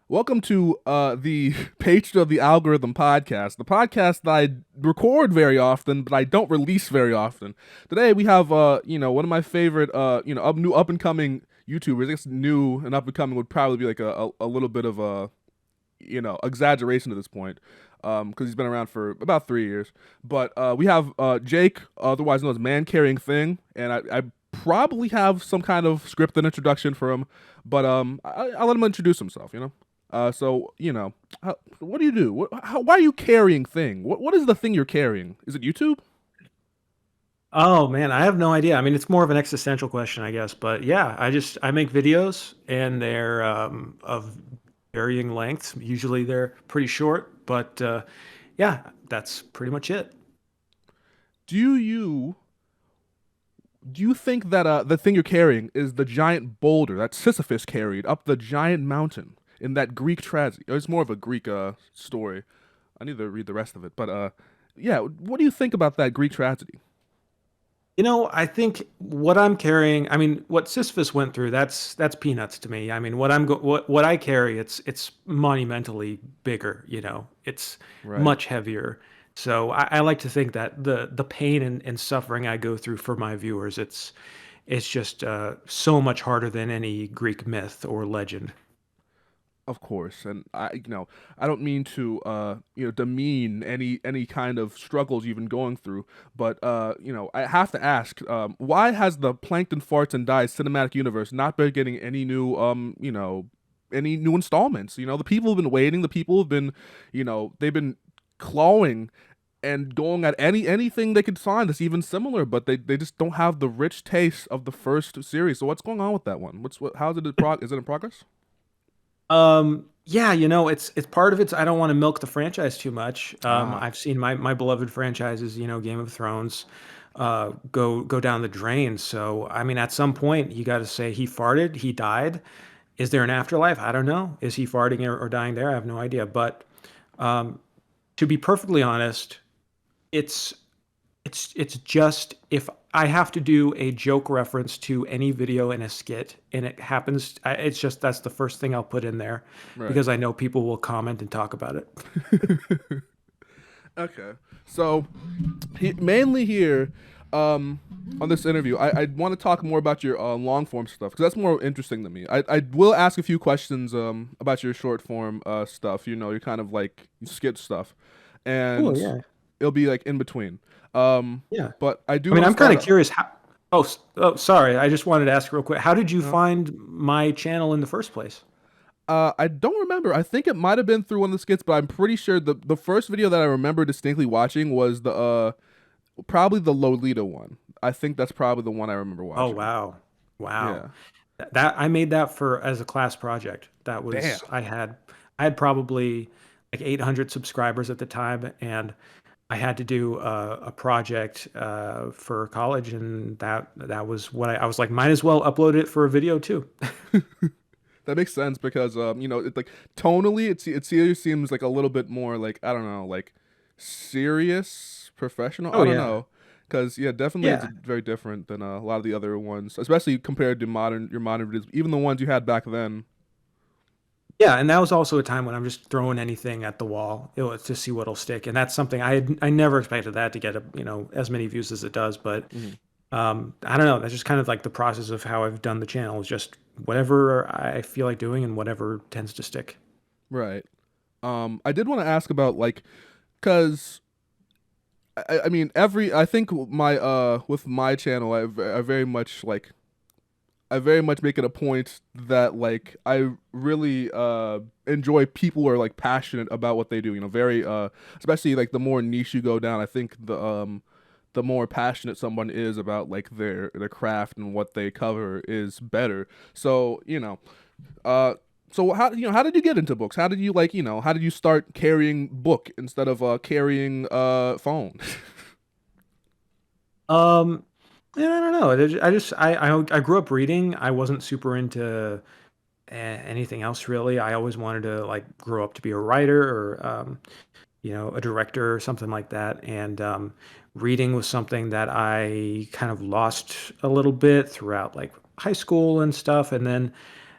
Welcome to the Patron of the Algorithm podcast, the podcast that I record very often, but I don't release very often. Today we have one of my favorite new up and coming YouTubers. I guess new and up and coming would probably be like a little bit of a exaggeration at this point, because he's been around for about 3 years. But we have Jake, otherwise known as Man Carrying Thing, and I probably have some kind of scripted introduction for him, but I'll let him introduce himself. What do you do? Why are you carrying thing? What is the thing you're carrying? Is it YouTube? Oh man, I have no idea. I mean, it's more of an existential question, I guess. But yeah, I make videos and they're of varying lengths. Usually they're pretty short, but yeah, that's pretty much it. Do you do you think that the thing you're carrying is the giant boulder that Sisyphus carried up the giant mountain in that Greek tragedy? It's more of a Greek story. I need to read the rest of it, but yeah. What do you think about that Greek tragedy? I think what I'm carrying, I mean, what Sisyphus went through, that's peanuts to me. I mean, what I carry, it's monumentally bigger, It's Right. much heavier. So I like to think that the pain and suffering I go through for my viewers, it's just so much harder than any Greek myth or legend. Of course, and I don't mean to demean any kind of struggles you've been going through, but I have to ask, why has the Plankton Farts and Dies cinematic universe not been getting any new installments? The people have been waiting. The people have been, they've been clawing and going at anything they could find that's even similar, but they just don't have the rich taste of the first series. So what's going on with that one? How's it is it in progress? Yeah, it's part of I don't want to milk the franchise too much. Ah. I've seen my beloved franchises, Game of Thrones, go down the drain. So, I mean, at some point, you got to say he farted, he died. Is there an afterlife? I don't know. Is he farting or dying there? I have no idea. But um, to be perfectly honest, it's it's just if I have to do a joke reference to any video in a skit and it happens, it's just that's the first thing I'll put in there Right. because I know people will comment and talk about it. Okay. So, mainly here, um, on this interview, I want to talk more about your long form stuff because that's more interesting to me. I will ask a few questions about your short form stuff. Your kind of like skit stuff, Cool, and yeah. it'll be like in between. Yeah. But I do I mean, want to I'm kind start. of curious how. Oh, sorry. I just wanted to ask real quick. How did you Uh, find my channel in the first place? I don't remember. I think it might have been through one of the skits, but I'm pretty sure the first video that I remember distinctly watching was the probably the Lolita one. I think that's probably the one I remember Oh, watching. wow. Wow. Yeah. That I made that for as a class project. That Damn. was I had probably like 800 subscribers at the time, and I had to do a project for college, and that was what I was like. Might as well upload it for a video too. That makes sense because it like tonally it seems like a little bit more like I don't know, like serious, professional. Oh I don't yeah, know. Cause yeah, definitely it's yeah, very different than a lot of the other ones, especially compared to your modern videos, even the ones you had back then. yeah. And that was also a time when I'm just throwing anything at the wall, to see what'll stick. And that's something I never expected that to get as many views as it does. But Mhm. I don't know. That's just kind of like the process of how I've done the channel. Is just whatever I feel like doing and whatever tends to stick. Right. I did want to ask about like, cause I mean I think my with my channel I very much like I very much make it a point that like I really enjoy people who are like passionate about what they do. Very especially like the more niche you go down, I think the more passionate someone is about like their craft and what they cover is better. So, uh so how did you get into books? How did you like, how did you start carrying book instead of carrying phone? Um, and I don't know. I grew up reading. I wasn't super into anything else really. I always wanted to like grow up to be a writer or a director or something like that. And reading was something that I kind of lost a little bit throughout like high school and stuff. And then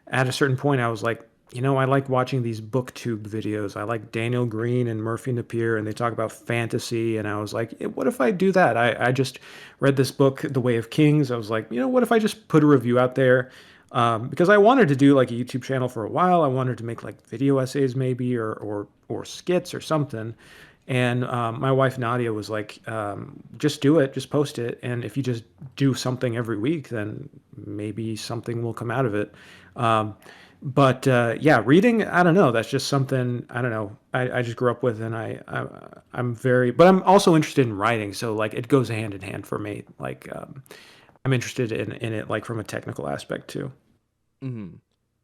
at a certain point, I was like, I like watching these booktube videos. I like Daniel Green and Murphy Napier, and they talk about fantasy. And I was like, what if I do that? I just read this book, The Way of Kings. I was like, what if I just put a review out there? Because I wanted to do like a YouTube channel for a while. I wanted to make like video essays maybe or skits or something. And my wife Nadia was like, just do it, just post it. And if you just do something every week, then maybe something will come out of it. Um, but yeah, reading, I don't know. That's just something I don't know. I just grew up with, and I'm very, but I'm also interested in writing. So like it goes hand in hand for me. Like I'm interested in it like from a technical aspect too. Hmm.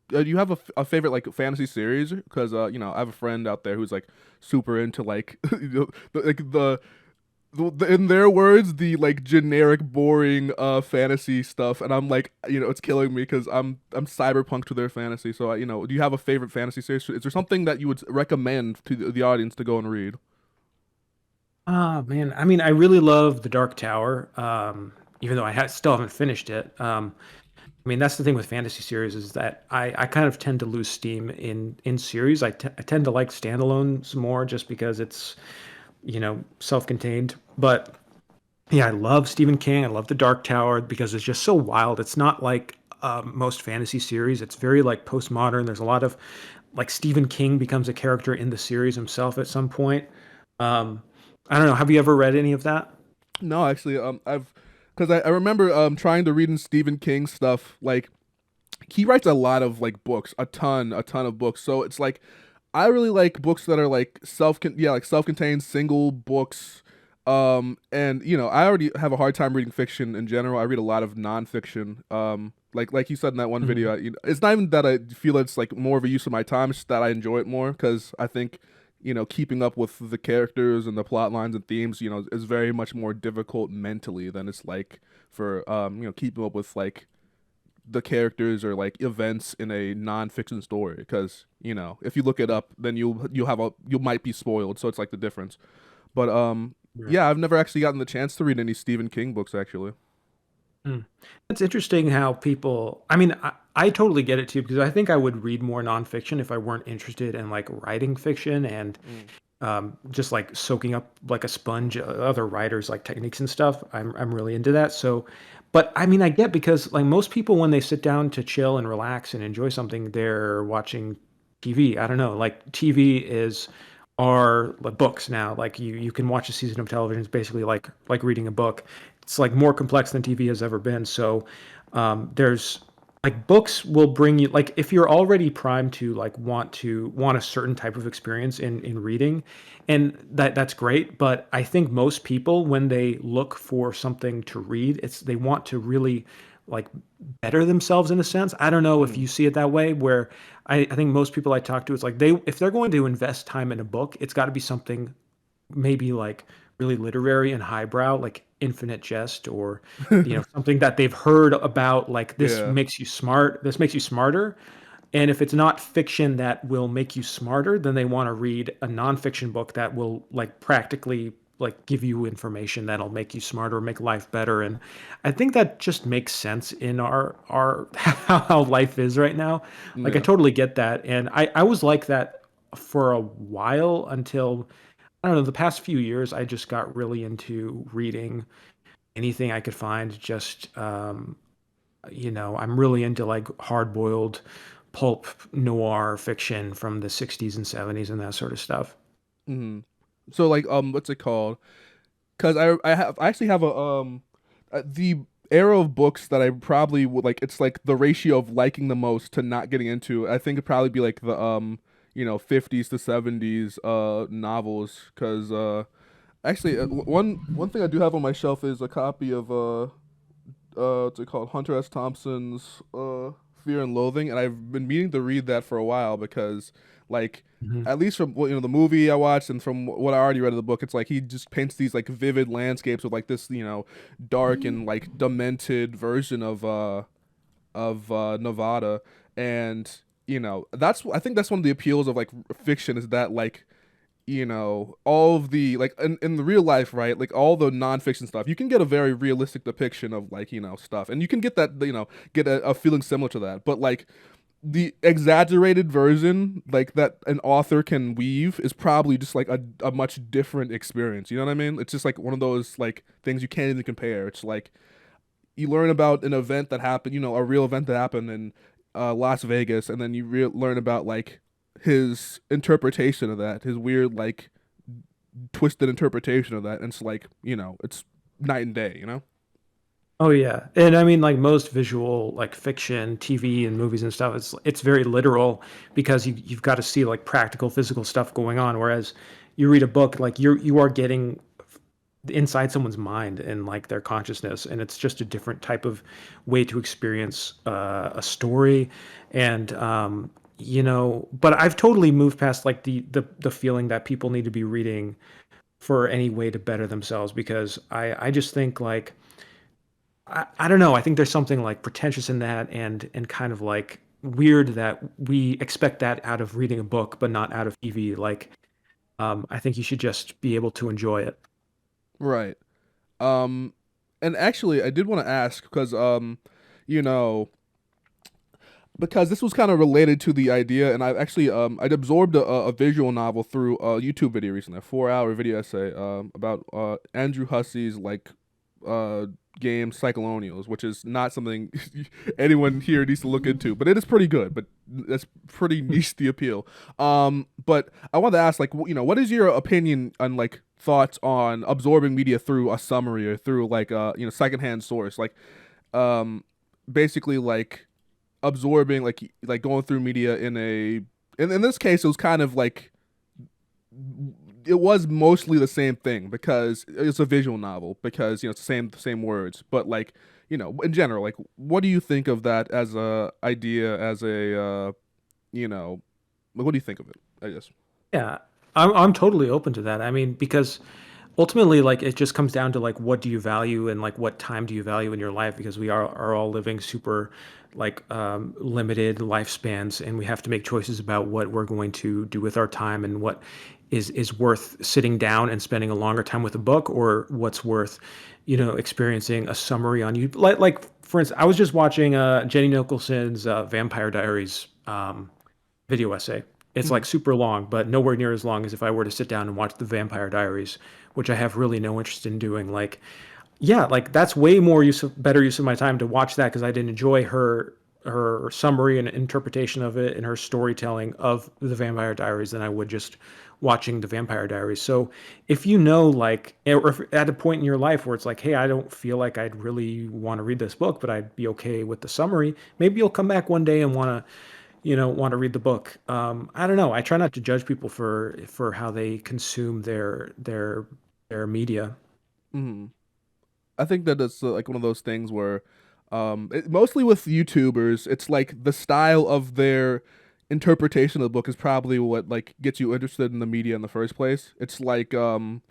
Do you have a favorite like fantasy series? Because I have a friend out there who's like super into like in their words, the like generic, boring fantasy stuff, and I'm like, it's killing me because I'm cyberpunk to their fantasy. So, do you have a favorite fantasy series? Is there something that you would recommend to the audience to go and read? Ah, man. I mean, I really love The Dark Tower, even though still haven't finished it. I mean, that's the thing with fantasy series is that I kind of tend to lose steam in series. I tend to like standalones more just because it's, self-contained. But yeah, I love Stephen King. I love The Dark Tower because it's just so wild. It's not like most fantasy series. It's very like postmodern. There's a lot of like Stephen King becomes a character in the series himself at some point. Um, I don't know. Have you ever read any of that? No, actually, I've because I remember trying to read in Stephen King stuff. Like he writes a lot of like books, a ton of books. So it's like I really like books that are like like self-contained single books. And I already have a hard time reading fiction in general. I read a lot of nonfiction. Like you said in that one Mhm. video, it's not even that I feel it's like more of a use of my time. It's just that I enjoy it more because I think keeping up with the characters and the plot lines and themes, is very much more difficult mentally than it's like for keeping up with like the characters or like events in a nonfiction story because if you look it up then you might be spoiled, so it's like the difference. But Right. yeah, I've never actually gotten the chance to read any Stephen King books actually. Mm. It's interesting how people, I mean, I totally get it too, because I think I would read more nonfiction if I weren't interested in like writing fiction and Mm. just like soaking up like a sponge other writers like techniques and stuff. I'm really into that. So, but I mean, I get because like most people when they sit down to chill and relax and enjoy something, they're watching TV. I don't know, like TV is are like books now. Like you can watch a season of television. It's basically like reading a book. It's like more complex than TV has ever been. So there's like books will bring you like if you're already primed to like want a certain type of experience in reading, and that's great. But I think most people when they look for something to read, it's they want to really like better themselves in a sense. I don't know if Mm. you see it that way, where I think most people I talk to, it's like they if they're going to invest time in a book, it's got to be something maybe like really literary and highbrow, like Infinite Jest, or something that they've heard about, like this Yeah. makes you smart, this makes you smarter. And if it's not fiction that will make you smarter, then they want to read a nonfiction book that will like practically like give you information that'll make you smarter, make life better. And I think that just makes sense in our how life is right now. Like I Yeah. totally get that. And I was like that for a while until I don't know, the past few years, I just got really into reading anything I could find. Just, I'm really into like hard-boiled pulp noir fiction from the 60s and 70s and that sort of stuff. Mm. So like what's it called? Because I actually have the era of books that I probably would like. It's like the ratio of liking the most to not getting into. I think it'd probably be like the 50s to 70s novels. Because actually one thing I do have on my shelf is a copy of what's it called, Hunter S. Thompson's Fear and Loathing, and I've been meaning to read that for a while because like Mhm. at least from what the movie I watched and from what I already read of the book, it's like he just paints these like vivid landscapes with like this dark and like demented version of Nevada. And that's I think that's one of the appeals of like fiction is that like all of the like in the real life, right, like all the nonfiction stuff, you can get a very realistic depiction of like stuff, and you can get that get a feeling similar to that. But like the exaggerated version like that an author can weave is probably just like a much different experience. You know what I mean? It's just like one of those like things you can't even compare. It's like you learn about an event that happened, a real event that happened in Las Vegas, and then you learn about like his interpretation of that, his weird like twisted interpretation of that, and it's like it's night and day. Oh yeah. And I mean like most visual like fiction, TV and movies and stuff, it's very literal because you've got to see like practical physical stuff going on. Whereas you read a book, like you are getting inside someone's mind and like their consciousness, and it's just a different type of way to experience a story. And but I've totally moved past like the feeling that people need to be reading for any way to better themselves because I just think like I don't know. I think there's something like pretentious in that and kind of like weird that we expect that out of reading a book, but not out of TV. Like, I think you should just be able to enjoy it. Right. Um, and actually, I did want to ask because you know, because this was kind of related to the idea, and I actually I'd absorbed a visual novel through a YouTube video recently, a 4 hour video essay about Andrew Husse's like uh game Cyclonials, which is not something anyone here needs to look into, but it is pretty good. But that's pretty niche the appeal. But I wanted to ask, like, what is your opinion on like thoughts on absorbing media through a summary or through like a secondhand source, like um basically like absorbing like going through media in this case it was kind of like it was mostly the same thing because it's a visual novel because it's the same words, but like in general, like what do you think of that as a idea, as a you know like, what do you think of it, I guess? Yeah, I'm totally open to that. I mean, because ultimately, like, it just comes down to like what do you value and like what time do you value in your life because we are all living super like limited lifespans and we have to make choices about what we're going to do with our time and what is worth sitting down and spending a longer time with a book or what's worth experiencing a summary on you like for instance I was just watching Jenny Nicholson's Vampire Diaries video essay. It's Hmm. like super long, but nowhere near as long as if I were to sit down and watch the Vampire Diaries, which I have really no interest in doing. Like, yeah, like that's way more better use of my time to watch that because I didn't enjoy her summary and interpretation of it and her storytelling of the Vampire Diaries than I would just watching the Vampire Diaries. So if you know like or if at a point in your life where it's like, hey, I don't feel like I'd really want to read this book, but I'd be okay with the summary, maybe you'll come back one day and want to read the book. I don't know. I try not to judge people for how they consume their media. Hmm. I think that it's like one of those things where, mostly with YouTubers, it's like the style of their interpretation of the book is probably what like gets you interested in the media in the first place. It's like, because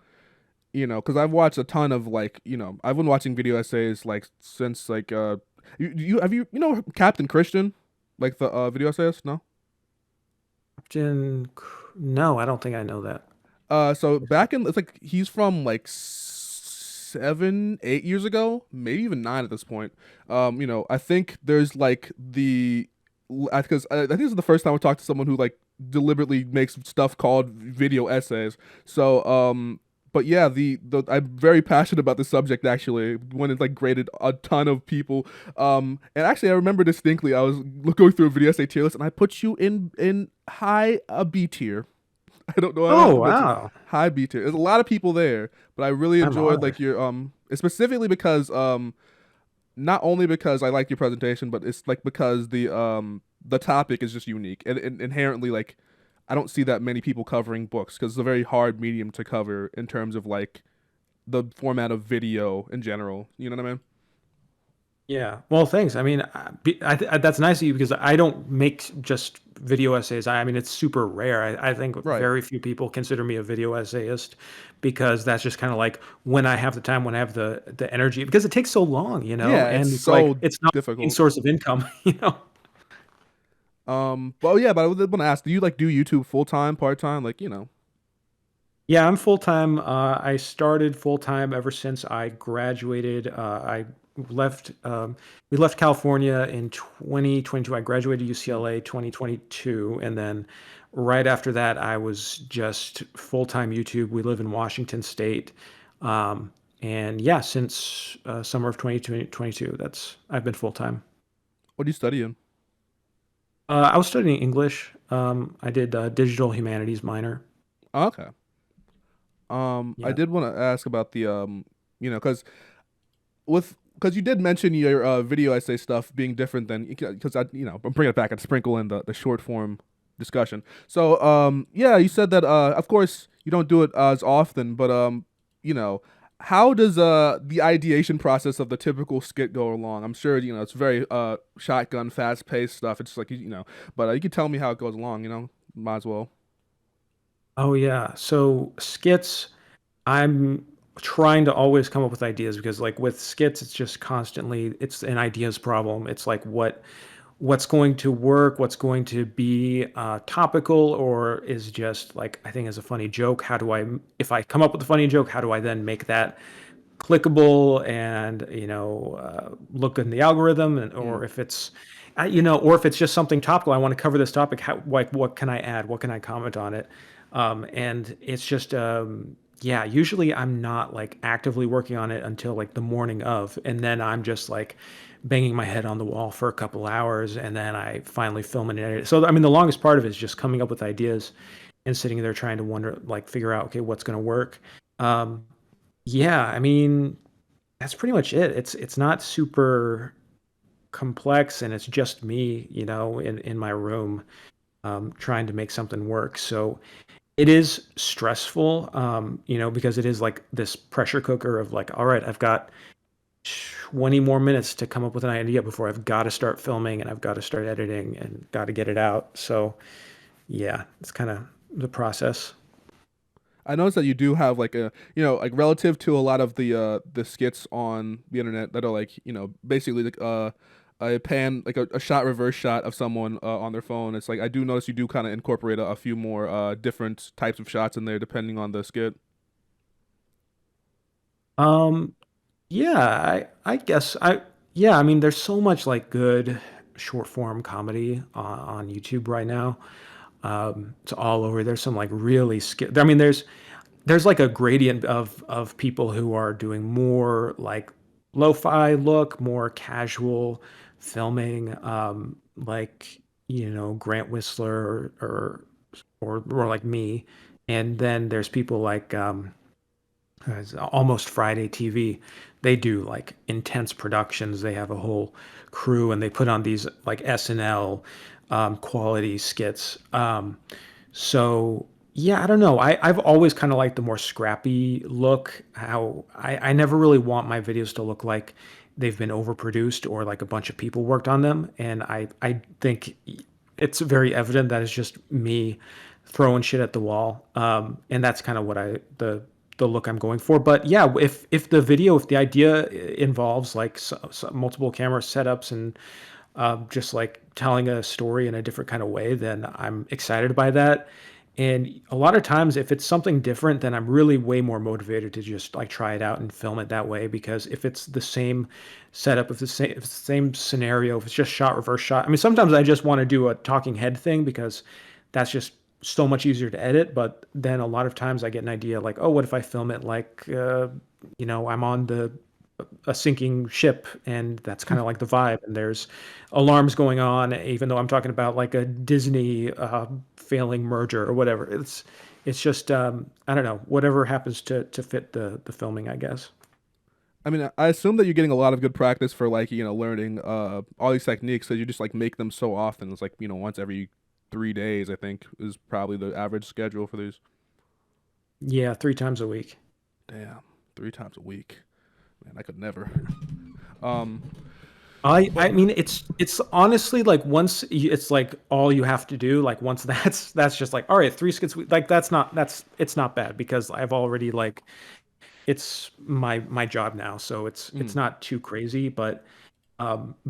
I've watched a ton of like, I've been watching video essays like since like, Captain Christian, like the video essayist? No. Often, no, I don't think I know that. So back in it's like he's from like 7, 8 years ago, maybe even 9 at this point. I think there's like because I think this is the first time I talked to someone who like deliberately makes stuff called video essays. So but yeah, the I'm very passionate about this subject actually. When it like graded a ton of people, and actually I remember distinctly I was going through a video essay tier list and I put you in high a B tier. I don't know how else Oh to mention it. wow, High B tier. There's a lot of people there, but I really I'm enjoyed like honored. your specifically because not only because I like your presentation, but it's like because the topic is just unique and inherently like I don't see that many people covering books because it's a very hard medium to cover in terms of like the format of video in general. You know what I mean? Yeah. Well, thanks. I mean, that's nice of you because I don't make just video essays. I mean, it's super rare. I think Right. very few people consider me a video essayist because that's just kind of like when I have the time, when I have the energy, because it takes so long, Yeah, it's and it's like so it's not a main difficult. source of income. But yeah, but I was want to ask, do you like do YouTube full time, part time, like Yeah, I'm full time. I started full time ever since I graduated. left we left California in 2022. I graduated UCLA 2022, and then right after that, I was just full-time YouTube. We live in Washington State, and yeah, since summer of 2022, that's I've been full-time. What are you studying? I was studying English. I did digital humanities minor. Oh, okay. I Yeah. did want to ask about the because because you did mention your video essay stuff being different than because I I'm bringing it back and sprinkle in the short form discussion. So yeah, you said that of course you don't do it as often, but you know how does the ideation process of the typical skit go along? I'm sure it's very shotgun, fast paced stuff. It's like but you could tell me how it goes along. Might as well. Oh yeah. So skits, I'm trying to always come up with ideas because like with skits, it's just constantly it's an ideas problem. It's like what's going to work, what's going to be topical, or is just like I think is a funny joke. How do I if I come up with a funny joke, how do I then make that clickable and look in the algorithm and Mm. or if it's or if it's just something topical, I want to cover this topic, how like what can I add, what can I comment on it, and it's just yeah, usually I'm not like actively working on it until like the morning of, and then I'm just like banging my head on the wall for a couple hours, and then I finally film and edit it. So I mean the longest part of it is just coming up with ideas and sitting there trying to wonder like figure out okay what's going to work. um yeah, I mean, that's pretty much it. It's not super complex, and it's just me, in my room, trying to make something work. So it is stressful, because it is like this pressure cooker of like, all right, I've got 20 more minutes to come up with an idea before I've got to start filming and I've got to start editing and got to get it out. So yeah, it's kind of the process. I noticed that you do have like a like relative to a lot of the skits on the internet that are like basically like a pan like a shot reverse shot of someone on their phone. It's like I do notice you do kind of incorporate a few more different types of shots in there depending on the skit. Um, Yeah, I guess yeah, I mean there's so much like good short form comedy on YouTube right now. It's all over. There's some like really I mean there's like a gradient of people who are doing more like lo-fi look, more casual filming, like Grant Whistler or like me. And then there's people like it's Almost Friday TV. They do like intense productions. They have a whole crew and they put on these like SNL quality skits. So yeah, I don't know. I've always kind of liked the more scrappy look. How I never really want my videos to look like they've been overproduced or like a bunch of people worked on them. And I think it's very evident that it's just me throwing shit at the wall. And that's kind of what the look I'm going for. But yeah, if the idea involves like multiple camera setups and just like telling a story in a different kind of way, then I'm excited by that. And a lot of times, if it's something different, then I'm really way more motivated to just like try it out and film it that way. Because if it's the same setup, if it's the same scenario, if it's just shot reverse shot, I mean, sometimes I just want to do a talking head thing because that's just so much easier to edit. But then a lot of times I get an idea like, oh, what if I film it like, I'm on the a sinking ship, and that's kind of like the vibe. And there's alarms going on, even though I'm talking about like a Disney failing merger or whatever. It's just I don't know, whatever happens to fit the filming, I guess. I mean, I assume that you're getting a lot of good practice for like learning all these techniques because you just like make them so often. It's like once every 3 days. I think is probably the average schedule for these. Yeah, 3 times a week. Damn, 3 times a week. Man, I could never. Um, I but mean it's honestly like it's like all you have to do like once that's just like all right, 3 skits like that's it's not bad because I've already like it's my job now, so it's mm, not too crazy. But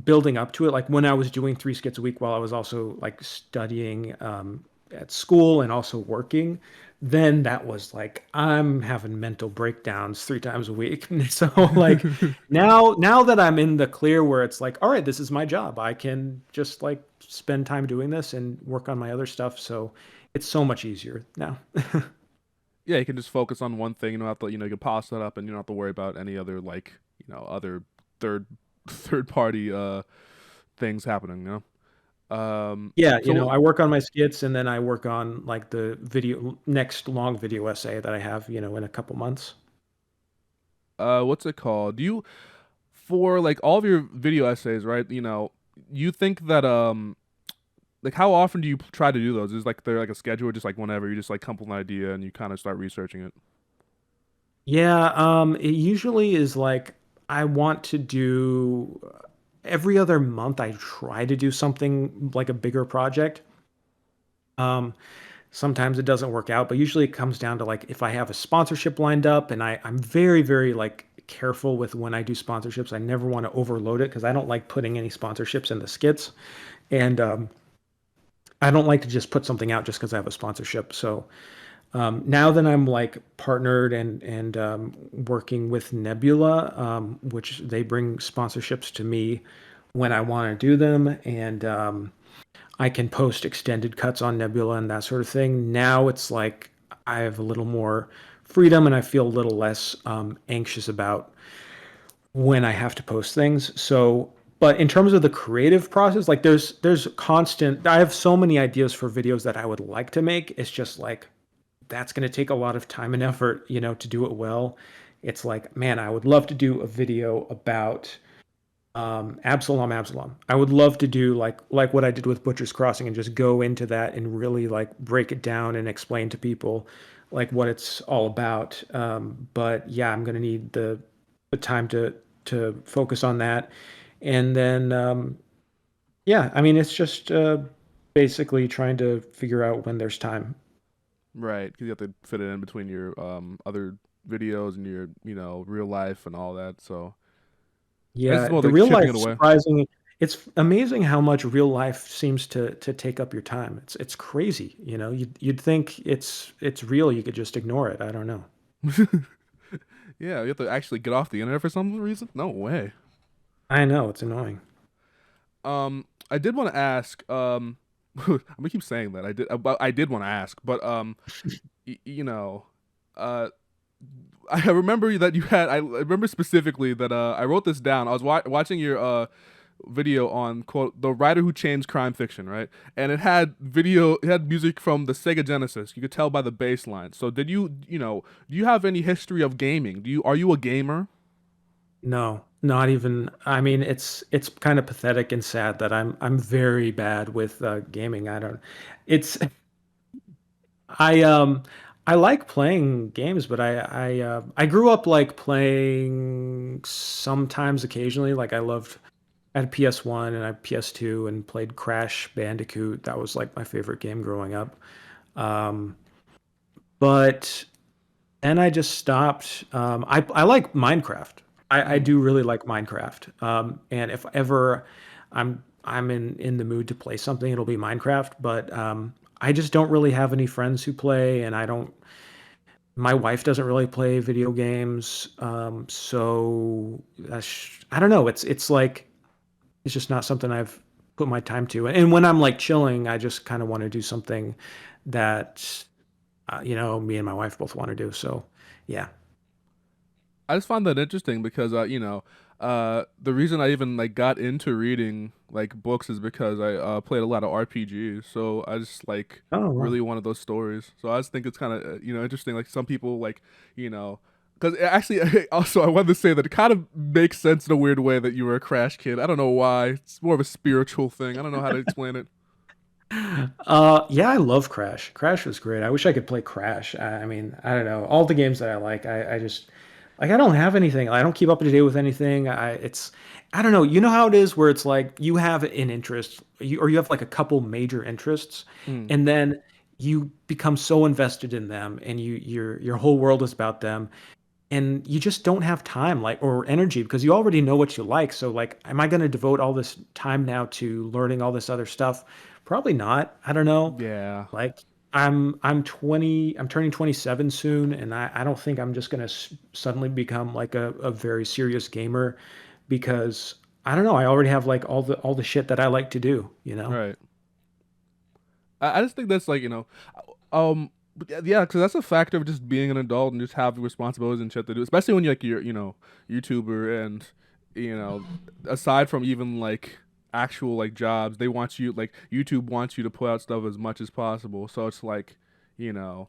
building up to it, like when I was doing 3 skits a week while I was also like studying at school and also working, then that was like I'm having mental breakdowns 3 times a week. So like now that I'm in the clear where it's like, all right, this is my job. I can just like spend time doing this and work on my other stuff. So it's so much easier now. Yeah, you can just focus on one thing. You don't have to, you can polish that up, and you don't have to worry about any other like, other third third party things happening. Yeah, So I work on my skits and then I work on like the next long video essay that I have, in a couple months. what's it called? Do you for like all of your video essays, right? You think that like how often do you try to do those? Is like there like a schedule, or just like whenever you just like come up with an idea and you kind of start researching it? Yeah, it usually is like I want to do every other month I try to do something like a bigger project. Um, Sometimes it doesn't work out, but usually it comes down to like if I have a sponsorship lined up and I'm very, very like careful with when I do sponsorships. I never want to overload it because I don't like putting any sponsorships in the skits. And I don't like to just put something out just because I have a sponsorship. So now that I'm like partnered and working with Nebula, which they bring sponsorships to me when I want to do them, and I can post extended cuts on Nebula and that sort of thing. Now it's like I have a little more freedom and I feel a little less anxious about when I have to post things. So, but in terms of the creative process, like there's constant. I have so many ideas for videos that I would like to make. It's just like that's going to take a lot of time and effort, to do it well. It's like, man, I would love to do a video about Absalom. I would love to do like what I did with Butcher's Crossing and just go into that and really like break it down and explain to people like what it's all about. But yeah, I'm gonna need the time to focus on that, and then yeah, I mean it's just basically trying to figure out when there's time. Right, because you have to fit it in between your other videos and your real life and all that. So I guess Yeah, it's more the like real chipping life it away. surprising. It's amazing how much real life seems to take up your time. It's crazy, You'd think it's real, you could just ignore it. I don't know. Yeah, you have to actually get off the internet for some reason. No way. I know, it's annoying. I did want to ask. I'm gonna keep saying that. I did want to ask, but y- you know, uh, I remember that you had. I remember specifically that I wrote this down. I was watching your video on quote the writer who changed crime fiction, right? And it had music from the Sega Genesis. You could tell by the bass line. So did do you have any history of gaming? Are you a gamer? No, not even. I mean, it's kind of pathetic and sad that I'm very bad with gaming. I don't. It's I I like playing games, but I grew up like playing sometimes occasionally. Like I loved I had PS1 and I had PS2 and played Crash Bandicoot. That was like my favorite game growing up. Um, but then I just stopped. I like Minecraft. I Mm. do really like Minecraft. And if ever I'm in the mood to play something, it'll be Minecraft. But I just don't really have any friends who play, and I don't. My wife doesn't really play video games, so I don't know. It's like it's just not something I've put my time to. And when I'm like chilling, I just kind of want to do something that me and my wife both want to do. So yeah. I just find that interesting because the reason I even like got into reading like books is because I played a lot of RPGs. So I just like Oh well. really wanted those stories. So I just think it's kind of interesting. Like some people like because actually also I wanted to say that it kind of makes sense in a weird way that you were a Crash kid. I don't know why. It's more of a spiritual thing. I don't know how to explain it. Yeah, I love Crash. Crash was great. I wish I could play Crash. I mean, I don't know. All the games that I like, I just like I don't have anything. I don't keep up to date with anything. I don't know. You know how it is where it's like you have an interest, or you have like a couple major interests, Mm. and then you become so invested in them and your whole world is about them and you just don't have time like or energy because you already know what you like. So like, am I going to devote all this time now to learning all this other stuff? Probably not. I don't know. Yeah. Like I'm 20, I'm turning 27 soon, and I don't think I'm just going to suddenly become like a very serious gamer because I don't know, I already have like all the shit that I like to do, you know? Right. I just think that's like, but yeah, because that's a factor of just being an adult and just having responsibilities and shit to do, especially when you're like you're YouTuber and you know aside from even like actual like jobs, they want you like YouTube wants you to put out stuff as much as possible. So it's like, you know,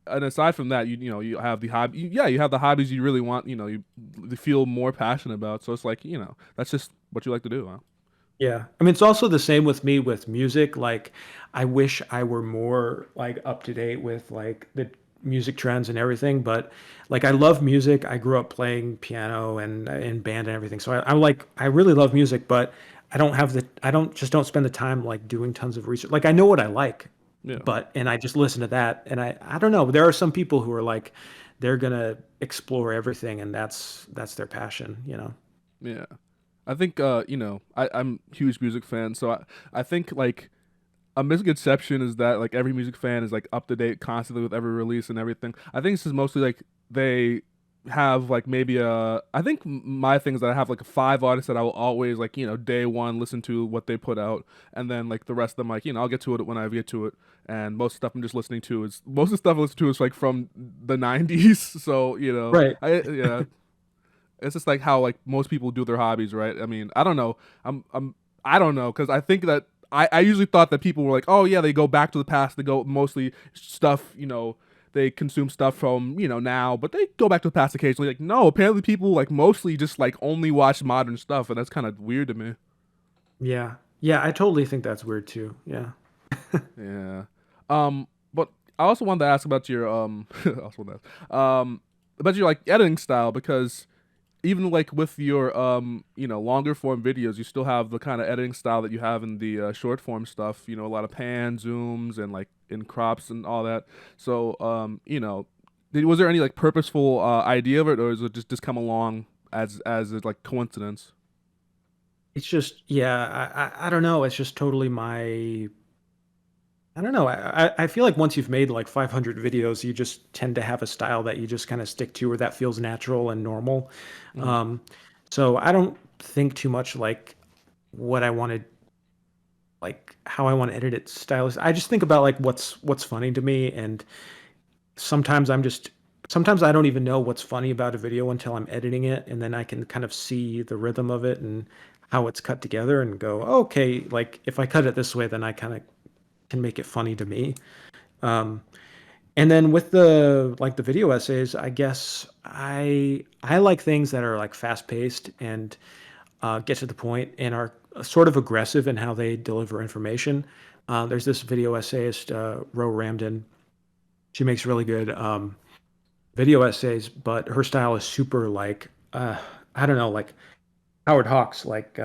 and aside from that, you have the hobby, yeah, you have the hobbies you really want, you feel more passionate about. So it's like, that's just what you like to do, huh? Yeah. I mean, it's also the same with me with music. Like, I wish I were more like up to date with like the music trends and everything, but like I love music. I grew up playing piano and in band and everything. So I really love music, but I don't spend the time like doing tons of research. Like I know what I like, Yeah. and I just listen to that. And I don't know. There are some people who are like, they're gonna explore everything and that's their passion, you know? Yeah. I think I'm a huge music fan, so I think like a misconception is that like every music fan is like up to date constantly with every release and everything. I think this is mostly like they have like maybe I think my thing is that I have like five artists that I will always like day one listen to what they put out, and then like the rest of them like I'll get to it when I get to it. And most stuff I'm just listening to is most of the stuff I listen to is like from the '90s. So Right. I yeah, it's just like how like most people do their hobbies, right? I mean, I don't know. I don't know because I think that I usually thought that people were like, oh yeah, they go back to the past. They go mostly stuff, they consume stuff from now, but they go back to the past occasionally. Like no, apparently people like mostly just like only watch modern stuff, and that's kind of weird to me. Yeah. Yeah, I totally think that's weird too. Yeah. Yeah. But I also wanted to ask about your I also wanted to ask, about your like editing style because even like with your longer form videos, you still have the kind of editing style that you have in the short form stuff. A lot of pan zooms and like in crops and all that. So was there any like purposeful idea of it, or is it just come along as a like coincidence? It's just, yeah, I don't know. It's just totally my, I don't know. I feel like once you've made like 500 videos, you just tend to have a style that you just kind of stick to, or that feels natural and normal. Mm, Um, so I don't think too much like what I wanted, like how I want to edit it stylist. I just think about like what's funny to me, and sometimes sometimes I don't even know what's funny about a video until I'm editing it, and then I can kind of see the rhythm of it and how it's cut together and go, okay, like if I cut it this way, then I kind of can make it funny to me. Um, and then with the video essays, I guess I like things that are like fast paced and get to the point and are sort of aggressive in how they deliver information. There's this video essayist, Ro Ramden. She makes really good video essays, but her style is super like I don't know, like Howard Hawks, like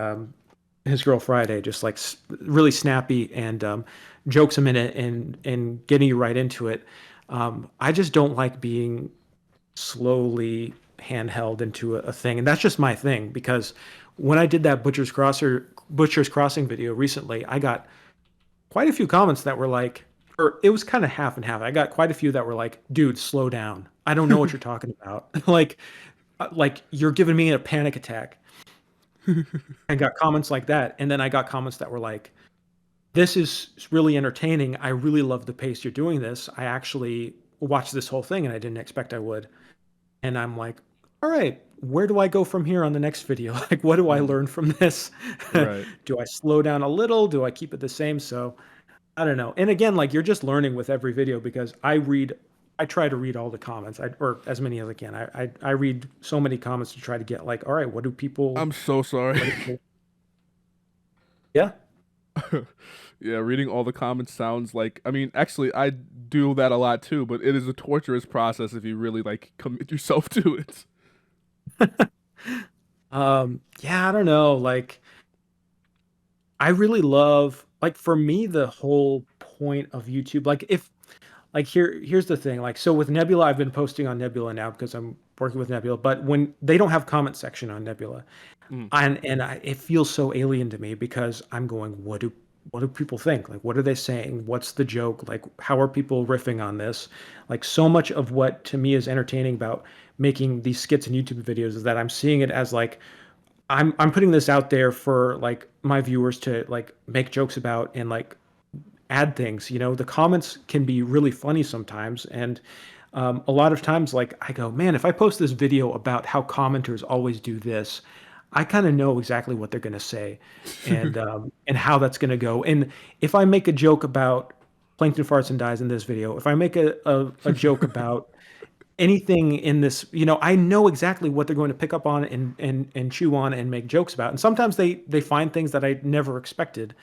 his girl Friday, just like really snappy and jokes a minute and getting you right into it. I just don't like being slowly handheld into a thing, and that's just my thing because when I did that Butcher's Crossing video recently, I got quite a few comments that were like, or it was kind of half and half. I got quite a few that were like, "Dude, slow down. I don't know what you're talking about. like you're giving me a panic attack." I got comments like that, and then I got comments that were like, "This is really entertaining. I really love the pace you're doing this. I actually watched this whole thing, and I didn't expect I would." And I'm like, "All right, where do I go from here on the next video? Like, what do I mm, learn from this? right. Do I slow down a little? Do I keep it the same?" So I don't know. And again, like you're just learning with every video because I try to read all the comments, or as many as I can. I read so many comments to try to get like, all right, I'm so sorry. what do people, yeah, Yeah, reading all the comments sounds like, I mean, actually I do that a lot too, but it is a torturous process if you really like commit yourself to it. yeah, I don't know. Like, I really love, like, for me, the whole point of YouTube, like, if like here's the thing. Like so with Nebula, I've been posting on Nebula now because I'm working with Nebula, but when they don't have comment section on Nebula, Mm. it feels so alien to me because I'm going, what do people think? Like, what are they saying? What's the joke? Like, how are people riffing on this? Like, so much of what to me is entertaining about making these skits and YouTube videos is that I'm seeing it as like I'm putting this out there for like my viewers to like make jokes about and like add things. You know, the comments can be really funny sometimes, and a lot of times, like I go, man, if I post this video about how commenters always do this, I kind of know exactly what they're going to say, and how that's going to go. And if I make a joke about Plankton Farts and Dies in this video, if I make a joke about anything in this, you know, I know exactly what they're going to pick up on and chew on and make jokes about. And sometimes they find things that I never expected.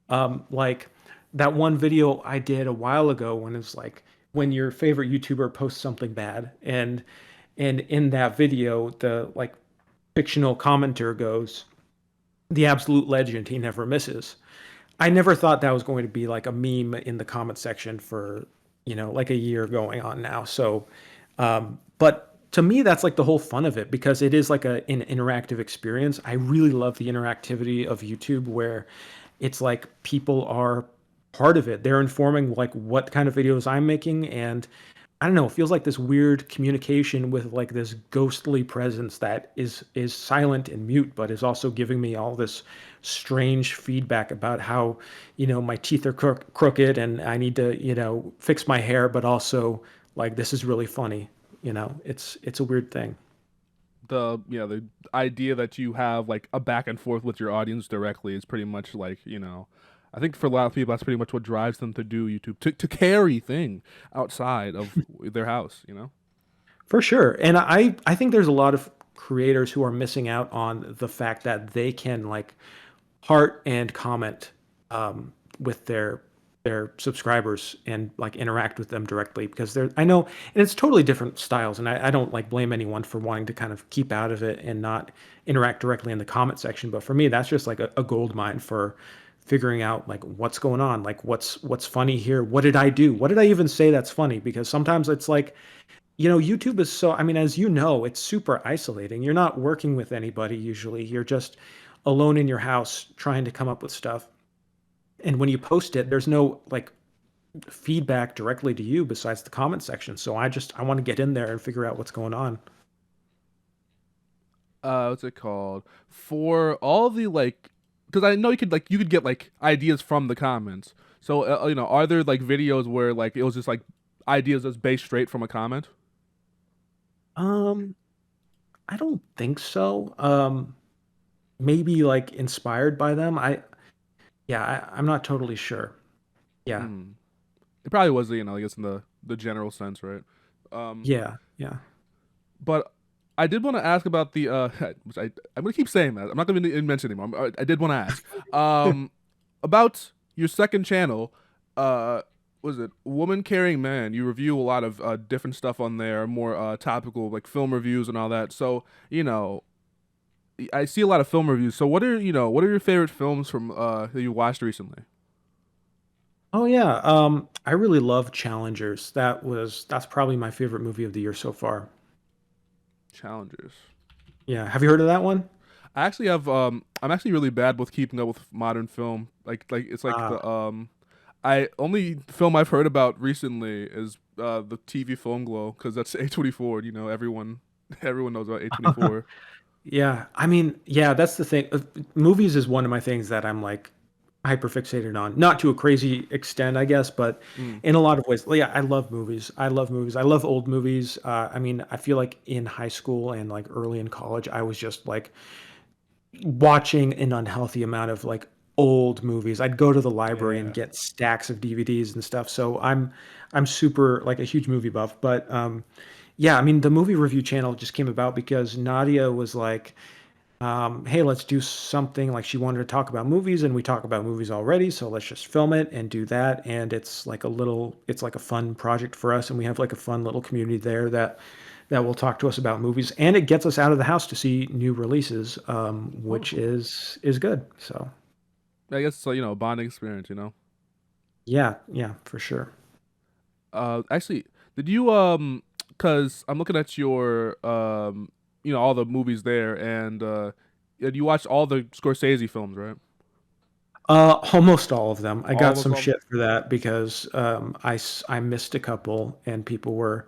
Like that one video I did a while ago when it's like when your favorite YouTuber posts something bad, and in that video the like fictional commenter goes, "The absolute legend, he never misses." I never thought that was going to be like a meme in the comment section for, you know, like a year going on now. So, but to me, that's like the whole fun of it because it is like an interactive experience. I really love the interactivity of YouTube where it's like people are part of it. They're informing like what kind of videos I'm making, and I don't know, it feels like this weird communication with like this ghostly presence that is silent and mute, but is also giving me all this strange feedback about how, you know, my teeth are crooked and I need to, you know, fix my hair, but also like this is really funny. You know, it's a weird thing. The idea that you have like a back and forth with your audience directly is pretty much like, I think for a lot of people that's pretty much what drives them to do YouTube, to carry thing outside of their house. For sure. And I think there's a lot of creators who are missing out on the fact that they can like heart and comment with their subscribers and like interact with them directly because they're I know and it's totally different styles and I don't like blame anyone for wanting to kind of keep out of it and not interact directly in the comment section, but for me that's just like a gold mine for figuring out like what's going on, like what's funny here, what did I do, what did I even say that's funny, because sometimes it's like, you know, YouTube is so, I mean, as you know, it's super isolating. You're not working with anybody usually. You're just alone in your house trying to come up with stuff. And when you post it, there's no like feedback directly to you besides the comment section. So I want to get in there and figure out what's going on. What's it called? For all the like, because I know you could get like ideas from the comments. So are there like videos where like it was just like ideas that's based straight from a comment? Um, I don't think so. Maybe like inspired by them. I'm not totally sure. Yeah. Hmm. It probably was, I guess in the general sense, right? Um, Yeah. Yeah. but I did want to ask about the which I'm gonna keep saying that. I'm not gonna mention anymore. I did want to ask about your second channel. Was it Woman Carrying Man? You review a lot of different stuff on there, more topical like film reviews and all that. So I see a lot of film reviews. So what are your favorite films from that you watched recently? Oh yeah, I really love Challengers. That's probably my favorite movie of the year so far. Challengers. Yeah, have you heard of that one? I actually have I'm actually really bad with keeping up with modern film. Like it's like Uh, the I only film I've heard about recently is the TV Film Glow because that's A24. Everyone knows about A24. yeah, I mean, yeah, that's the thing. Movies is one of my things that I'm like hyper fixated on. Not to a crazy extent, I guess, but Mm. in a lot of ways. Yeah, I love movies. I love movies. I love old movies. I mean, I feel like in high school and like early in college, I was just like watching an unhealthy amount of like old movies. I'd go to the library and Yeah. get stacks of DVDs and stuff. So I'm super like a huge movie buff. But yeah, I mean the movie review channel just came about because Nadia was like, hey, let's do something, like she wanted to talk about movies and we talk about movies already, so let's just film it and do that. And it's like a fun project for us and we have like a fun little community there that will talk to us about movies, and it gets us out of the house to see new releases, Oh, which cool. is good. So I guess it's a bonding experience. yeah, yeah, for sure. Actually, did you cuz I'm looking at your all the movies there, and you watched all the Scorsese films, right? Almost all of them. I got Almost some all of them? shit for that because I missed a couple and people were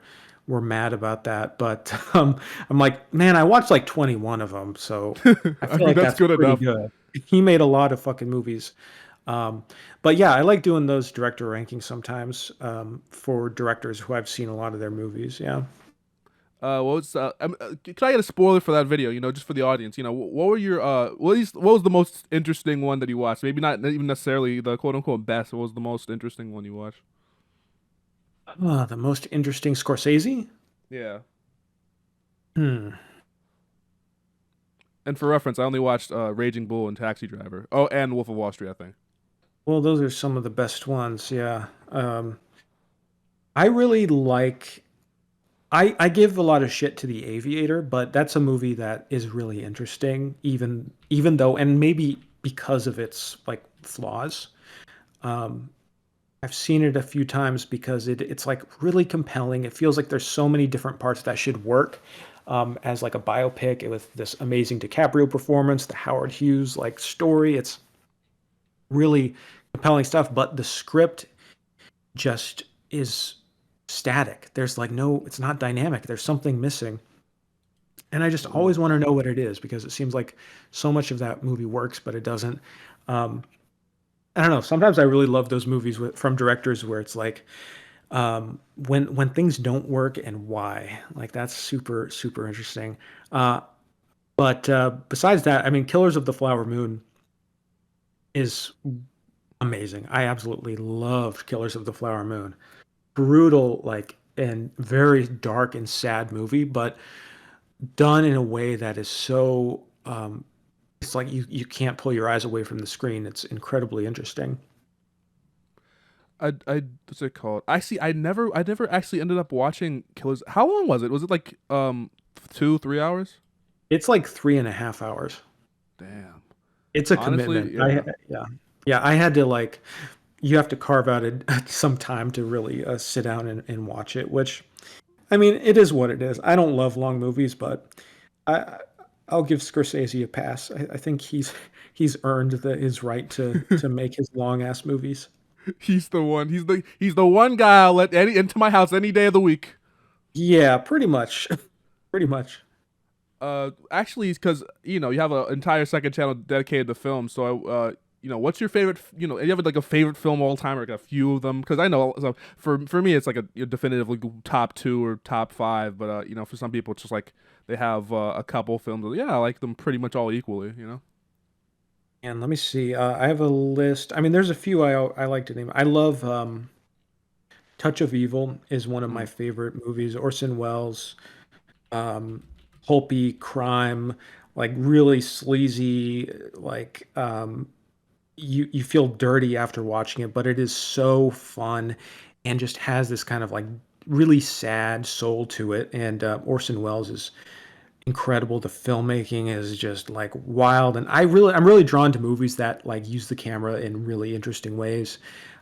mad about that. But I'm like, man, I watched like 21 of them, so I I feel mean, like that's that's good pretty enough. good. He made a lot of fucking movies. Um, but yeah, I like doing those director rankings sometimes for directors who I've seen a lot of their movies. Yeah. Can I get a spoiler for that video? Just for the audience. What were your what was the most interesting one that you watched? Maybe not even necessarily the quote unquote best. What was the most interesting one you watched? The most interesting Scorsese? Yeah. Hmm. And for reference, I only watched Raging Bull and Taxi Driver. Oh, and Wolf of Wall Street, I think. Well, those are some of the best ones. Yeah. I really like I give a lot of shit to The Aviator, but that's a movie that is really interesting, even though, and maybe because of its like flaws. Um, I've seen it a few times because it's like really compelling. It feels like there's so many different parts that should work as like a biopic with this amazing DiCaprio performance, the Howard Hughes like story. It's really compelling stuff, but the script just is static. There's like no, it's not dynamic. There's something missing. And I just Ooh. always want to know what it is because it seems like so much of that movie works, but it doesn't. Um, I don't know. Sometimes I really love those movies from directors where it's like when things don't work and why. Like that's super super interesting. But besides that, I mean, Killers of the Flower Moon is amazing. I absolutely loved Killers of the Flower Moon. Brutal, like, and very dark and sad movie, but done in a way that is so it's like you can't pull your eyes away from the screen. It's incredibly interesting. What's it called? I never actually ended up watching Killers. How long was it? Was it like 2, 3 hours? It's like 3.5 hours. Damn. It's a Honestly, commitment. yeah. Yeah, I had to like you have to carve out some time to really sit down and watch it, which I mean, it is what it is. I don't love long movies, but I I'll give Scorsese a pass. I think he's earned his right to make his long ass movies. He's the one. He's the one guy I'll let any into my house any day of the week. Yeah, pretty much. Pretty much. Actually, because you have an entire second channel dedicated to film. So, what's your favorite? You have like a favorite film all time, or like a few of them? Because I know, so for me, it's like a definitively top two or top five. But for some people, it's just like they have a couple films. Yeah, I like them pretty much all equally. And let me see. I have a list. I mean, there's a few I like to name. I love Touch of Evil is one of my Mm. favorite movies. Orson Welles, um, pulpy crime, like really sleazy. Like you feel dirty after watching it, but it is so fun and just has this kind of like really sad soul to it. And Orson Welles is incredible. The filmmaking is just like wild, and I'm really drawn to movies that like use the camera in really interesting ways.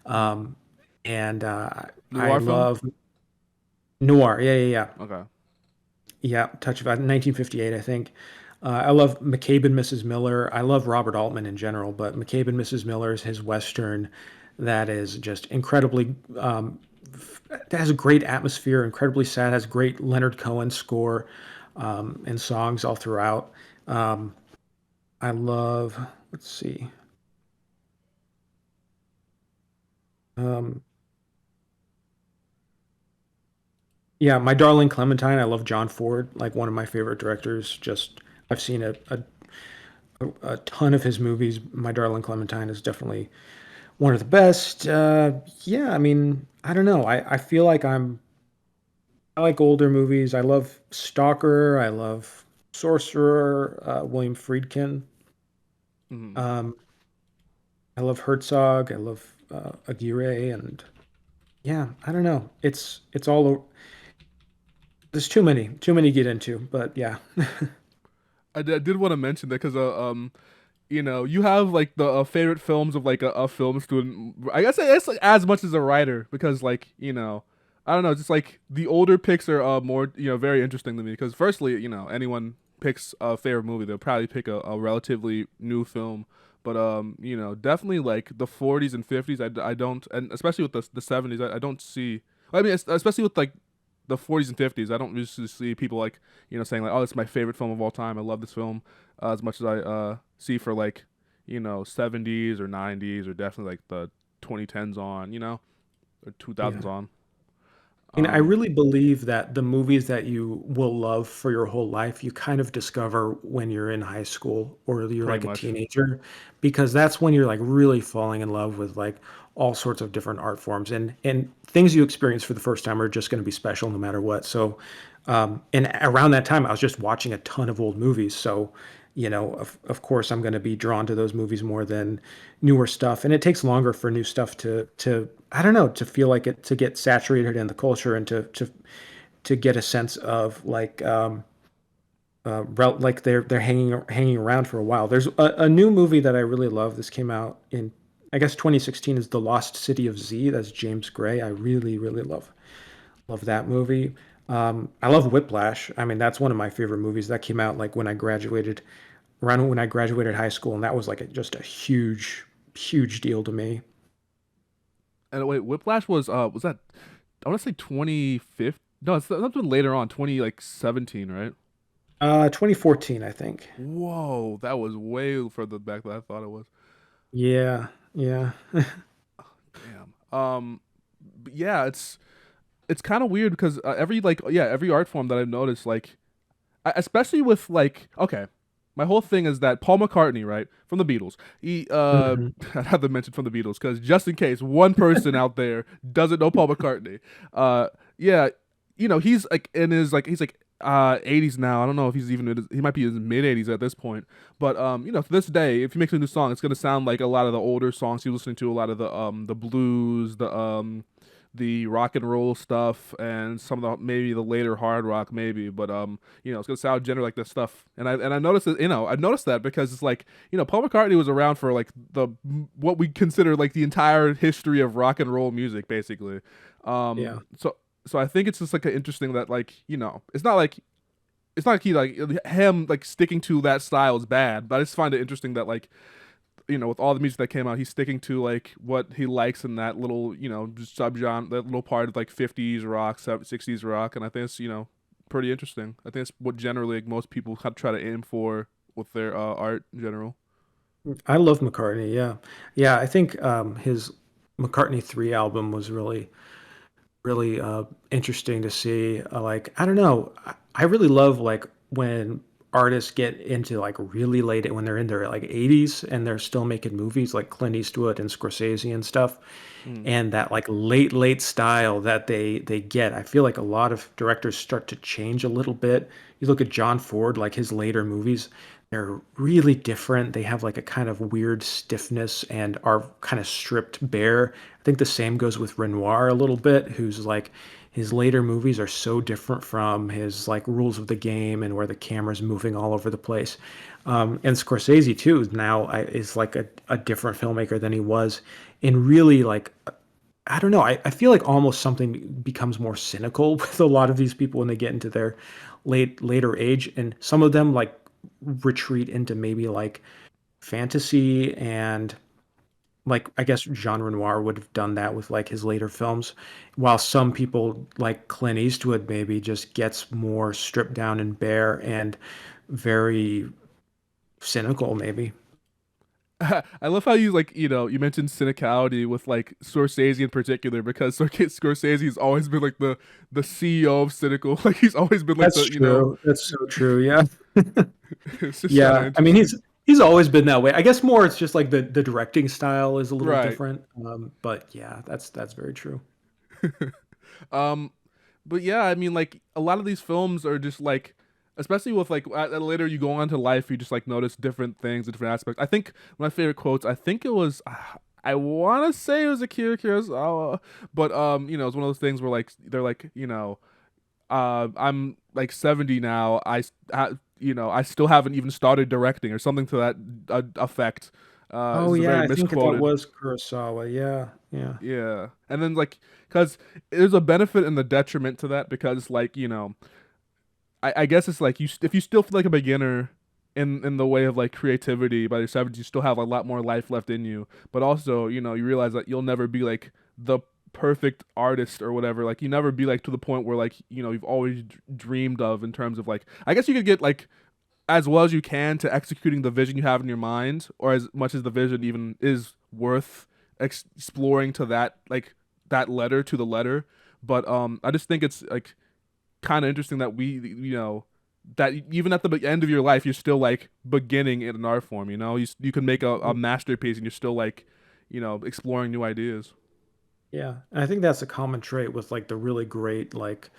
Um, and I Noir film. love noir. Yeah. Okay. Yeah, Touch of 1958, I think. I love McCabe and Mrs. Miller. I love Robert Altman in general, but McCabe and Mrs. Miller is his western that is just incredibly that has a great atmosphere, incredibly sad, has great Leonard Cohen score and songs all throughout. Um, I love, let's see, um, yeah, My Darling Clementine. I love John Ford, like one of my favorite directors. Just I've seen a ton of his movies. My Darling Clementine is definitely one of the best. Yeah, I mean, I don't know. I feel like I like older movies. I love Stalker. I love Sorcerer, William Friedkin. Hmm. Um, I love Herzog. I love Aguirre, and yeah, I don't know. It's all there's too many to get into, but yeah. I did want to mention that because you have like the favorite films of like a film student. I guess it's like as much as a writer because like I don't know, just like the older picks are more very interesting to me because firstly, anyone picks a favorite movie, they'll probably pick a relatively new film. But definitely like the 40s and 50s, I don't, and especially with the 70s, I don't see. I mean, especially with like the 40s and 50s, I don't usually see people like saying like, oh, it's my favorite film of all time. I love this film as much as I see for like 70s or 90s or definitely like the 2010s on, or 2000s Yeah. on. And I Um, really believe that the movies that you will love for your whole life, you kind of discover when you're in high school or you're Pretty like a much. teenager, because that's when you're like really falling in love with like all sorts of different art forms, and things you experience for the first time are just going to be special no matter what. So, and around that time, I was just watching a ton of old movies. So, of course, I'm going to be drawn to those movies more than newer stuff. And it takes longer for new stuff to I don't know, to feel like it, to get saturated in the culture, and to get a sense of like like they're hanging around for a while. There's a new movie that I really love. This came out in, I guess, 2016, is The Lost City of Z. That's James Gray. I really really love that movie. I love Whiplash. I mean, that's one of my favorite movies. That came out like when I graduated, around when I graduated high school, and that was like just a huge deal to me. and wait, Whiplash was that I want to say 2015. No, that's been later on, 20 like 17, right? 2014, I think. Whoa, that was way further back than I thought it was. Yeah, yeah. Damn. But yeah, it's kind of weird because every like yeah every art form that I've noticed like especially with like okay, my whole thing is that Paul McCartney, right, from the Beatles, he Mhm. I have to mention from the Beatles because just in case one person out there doesn't know Paul McCartney, yeah, he's like in his like he's like 80s now. I don't know if he's even he might be in his mid 80s at this point, but to this day, if he makes a new song, it's gonna sound like a lot of the older songs you're listening to, a lot of the blues, the rock and roll stuff and some of the maybe the later hard rock maybe, but it's gonna sound generally like this stuff. And I noticed that I noticed that because it's like Paul McCartney was around for like the what we consider like the entire history of rock and roll music basically. Yeah. So I think it's just like interesting that like it's not like he like him like sticking to that style is bad, but I just find it interesting that like with all the music that came out, he's sticking to like what he likes in that little, subgenre, that little part of like 50s rock, 60s rock, and I think it's pretty interesting. I think it's what generally like, most people kind of try to aim for with their art in general. I love McCartney. Yeah. Yeah, I think his McCartney 3 album was really interesting to see. Like, I don't know. I really love like when artists get into like really late, when they're in their like 80s and they're still making movies, like Clint Eastwood and Scorsese and stuff, Mm. and that like late style that they get. I feel like a lot of directors start to change a little bit. You look at John Ford, like his later movies, they're really different. They have like a kind of weird stiffness and are kind of stripped bare. I think the same goes with Renoir a little bit, who's like his later movies are so different from his like rules of the game and where the camera's moving all over the place. And Scorsese too now is like a different filmmaker than he was, and really like I don't know. I feel like almost something becomes more cynical with a lot of these people when they get into their later age, and some of them like retreat into maybe like fantasy, and like I guess Jean Renoir would have done that with like his later films, while some people like Clint Eastwood maybe just gets more stripped down and bare and very cynical maybe. I love how you like you mentioned cynicality with like Scorsese in particular because Scorsese has always been like the CEO of cynical. Like he's always been like That's the true. That's so true. Yeah. it's just kind of Yeah, I mean, interesting. he's always been that way. I guess more it's just like the directing style is a little Right. different. But yeah, that's very true. um but yeah, I mean, like a lot of these films are just like, especially with like later you go on to life, you just like notice different things, different aspects. I think my favorite quotes, I think it was, I want to say it was Akira Kurosawa, but it's one of those things where like they're like, I'm like 70 now. I still haven't even started directing or something to that effect. Oh Is a yeah, very I think that misquoted. was Kurosawa. Yeah. Yeah. Yeah, and then like, because there's a benefit and the detriment to that, because like I guess it's like if you still feel like a beginner in the way of like creativity by your 70s, you still have a lot more life left in you. But also, you realize that you'll never be like the perfect artist or whatever. Like you never be like to the point where like you've always dreamed of, in terms of like, I guess you could get like as well as you can to executing the vision you have in your mind, or as much as the vision even is worth exploring to that, like that letter to the letter. But I just think it's like kind of interesting that that even at the end of your life, you're still like beginning in an art form. You can make a masterpiece, and you're still like exploring new ideas. Yeah. And I think that's a common trait with like the really great like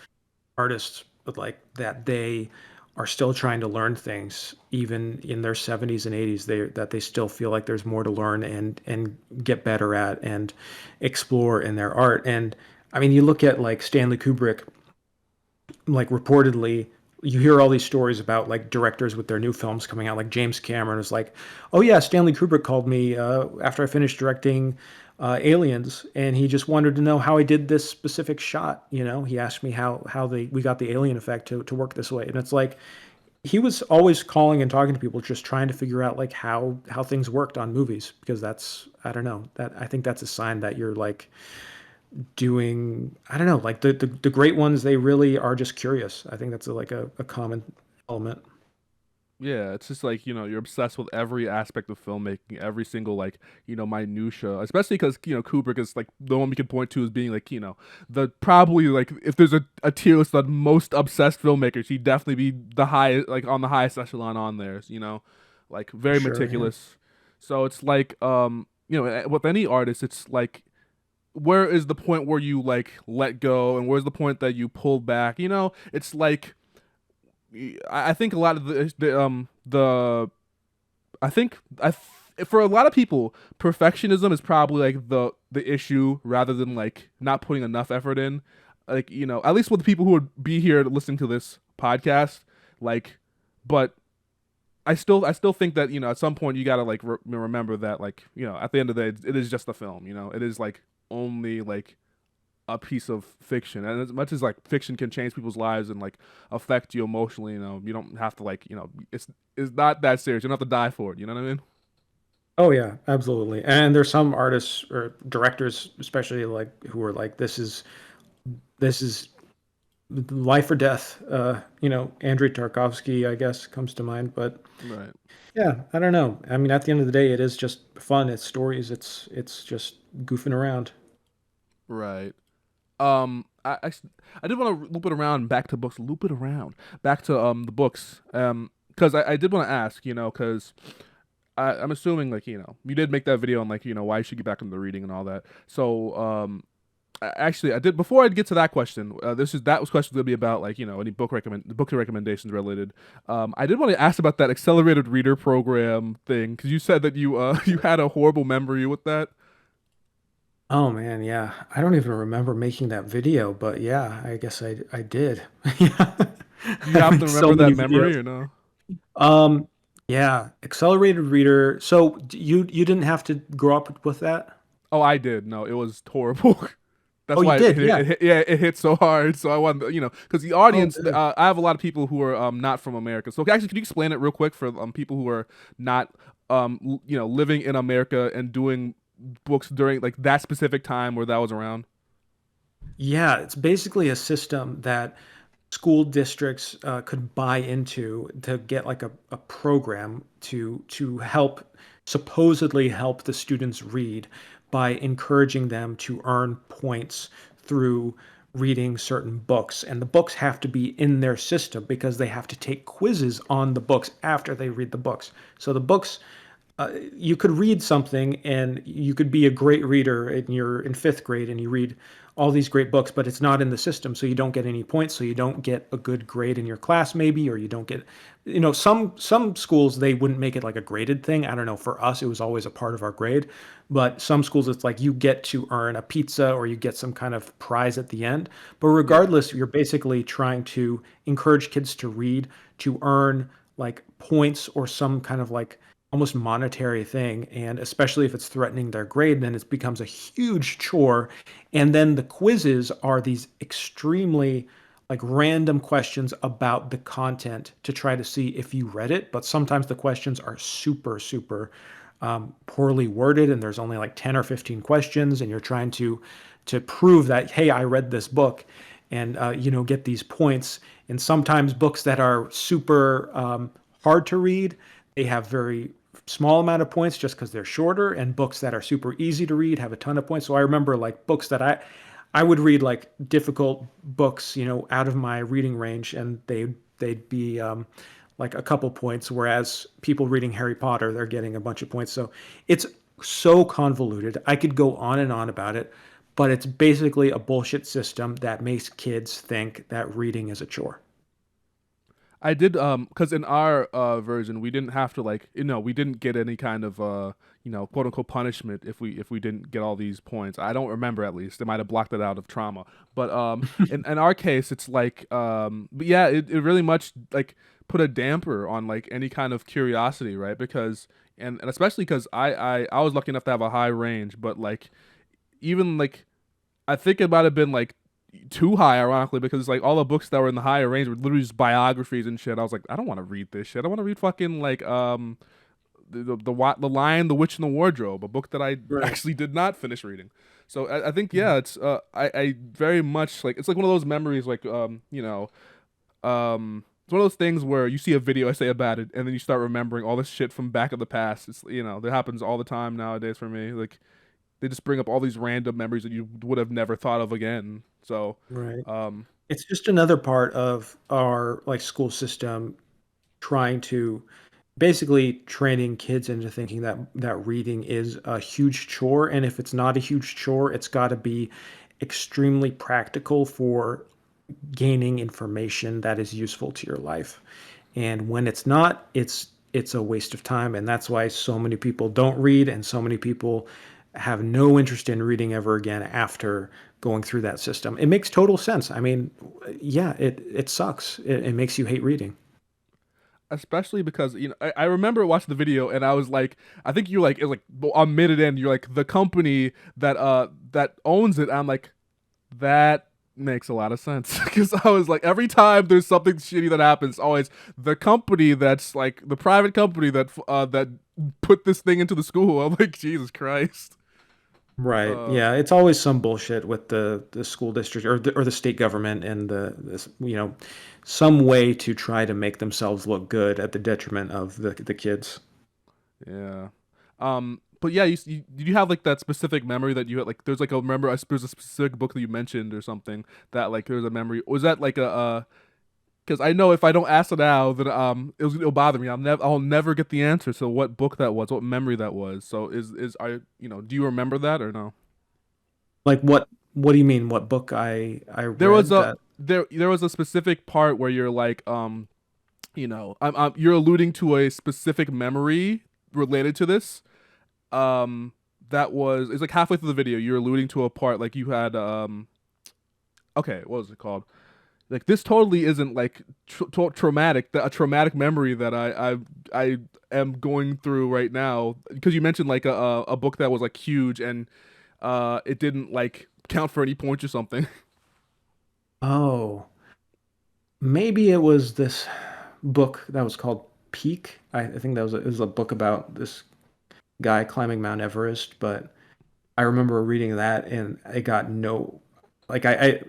artists, but like that they are still trying to learn things even in their 70s and 80s, they still feel like there's more to learn and get better at and explore in their art. And I mean, you look at like Stanley Kubrick, like reportedly you hear all these stories about like directors with their new films coming out, like James Cameron was like, oh yeah, Stanley Kubrick called me after I finished directing Aliens, and he just wanted to know how I did this specific shot. He asked me how we got the alien effect to work this way. And it's like he was always calling and talking to people, just trying to figure out like how things worked on movies, because that's, I don't know, that I think that's a sign that you're like doing, I don't know, like the great ones, they really are just curious. I think that's like a common element. Yeah, it's just like, you're obsessed with every aspect of filmmaking, every single like, minutia, especially because, Kubrick is like the one we can point to as being like, the probably like, if there's a tier list of most obsessed filmmakers, he'd definitely be the highest, like on the highest echelon on there, like For very sure, yeah. meticulous. So it's like, with any artist, it's like, where is the point where you like let go, and where's the point that you pull back? It's like, I think a lot of the I think for a lot of people, perfectionism is probably like the issue, rather than like not putting enough effort in. Like, at least with the people who would be here listening to this podcast, like, but I still think that at some point you gotta like remember that, like, at the end of the day, it is just a film. It is like only like a piece of fiction, and as much as like fiction can change people's lives and like affect you emotionally, you don't have to like, it's not that serious. You don't have to die for it. You know what I mean? Oh yeah, absolutely. And there's some artists or directors, especially like who are like, this is life or death. Andrei Tarkovsky, I guess, comes to mind. But Right. yeah, I don't know. I mean, at the end of the day, it is just fun. It's stories. It's just goofing around. Right. I did want to loop it around back to books. Loop it around back to the books. Because I did want to ask, because I'm assuming like you did make that video on like why you should get back into reading and all that. So actually, I did, before I get to that question. That was question gonna be about like any book recommendations related. I did want to ask about that accelerated reader program thing, because you said that you you had a horrible memory with that. Oh man, yeah. I don't even remember making that video, but yeah, I guess I did. Yeah. Do you I happen to made so remember many that videos. memory or no? Um, yeah, accelerated reader. So you didn't have to grow up with that? Oh, I did. No, it was horrible. Oh, That's you why did, yeah. yeah, it hit so hard. So I wanted, because the Oh, audience, good. I have a lot of people who are not from America. So actually, can you explain it real quick for people who are not living in America and doing books during like that specific time where that was around? Yeah, it's basically a system that school districts could buy into to get like a program to help, supposedly help the students read by encouraging them to earn points through reading certain books. And the books have to be in their system because they have to take quizzes on the books after they read the books. So the books, you could read something and you could be a great reader and you're in fifth grade and you read all these great books, but it's not in the system. So you don't get any points. So you don't get a good grade in your class, maybe, or you don't get, some schools, they wouldn't make it like a graded thing. I don't know. For us, it was always a part of our grade. But some schools, it's like you get to earn a pizza or you get some kind of prize at the end. But Yeah. regardless, you're basically trying to encourage kids to read, to earn like points or some kind of like almost monetary thing. And especially if it's threatening their grade, then it becomes a huge chore. And then the quizzes are these extremely like random questions about the content to try to see if you read it. But sometimes the questions are super, super poorly worded, and there's only like 10 or 15 questions, and you're trying to prove that, hey, I read this book, and get these points. And sometimes books that are super hard to read, they have very small amount of points just because they're shorter, and books that are super easy to read have a ton of points. So I remember like books that I would read like difficult books, out of my reading range, and they'd be like a couple points, whereas people reading Harry Potter, they're getting a bunch of points. So it's so convoluted. I could go on and on about it, but it's basically a bullshit system that makes kids think that reading is a chore. I did because in our version we didn't have to like we didn't get any kind of quote unquote punishment if we didn't get all these points. I don't remember, at least they might have blocked it out of trauma. But in our case it's like but yeah, it really much like put a damper on like any kind of curiosity, right? Because and especially because I was lucky enough to have a high range, but like even like I think it might have been like too high, ironically, because like all the books that were in the higher range were literally just biographies and shit. I was like, I don't want to read this shit. I want to read fucking like the Lion, the Witch, and the Wardrobe, a book that I Right. actually did not finish reading. So I think yeah, it's I very much like it's like one of those memories like it's one of those things where you see a video essay about it and then you start remembering all this shit from back of the past. It's that happens all the time nowadays for me. Like they just bring up all these random memories that you would have never thought of again. So, Right. um, It's just another part of our like school system trying to basically training kids into thinking that reading is a huge chore, and if it's not a huge chore, it's got to be extremely practical for gaining information that is useful to your life. And when it's not, it's a waste of time, and that's why so many people don't read, and so many people have no interest in reading ever again after going through that system. It makes total sense. I mean, yeah, it sucks. It makes you hate reading. especially because I remember watching the video and I was like, I think you like it was like on mid end, you're like the company that owns it. I'm like that makes a lot of sense because I was like every time there's something shitty that happens, always the company that's like the private company that put this thing into the school. I'm like Jesus Christ. Right. Uh, Yeah, it's always some bullshit with the school district or the state government and the this some way to try to make themselves look good at the detriment of the kids. Yeah. But yeah, did you have like that specific memory that you had like there's like a remember there's a specific book that you mentioned or something that like there's a memory was that like a because I know if I don't ask it now then it'll bother me. I'll never get the answer to what book that was, what memory that was. So is I do you remember that or no? Like what do you mean? What book I There was read a that? there was a specific part where you're like you're alluding to a specific memory related to this that was it's like halfway through the video you're alluding to a part like you had okay, what was it called, like this totally isn't like traumatic, a traumatic memory that I am going through right now because you mentioned like a book that was like huge and it didn't like count for any points or something. Oh, maybe it was this book that was called Peak. I think that it was a book about this guy climbing Mount Everest, but I remember reading that and I got no like I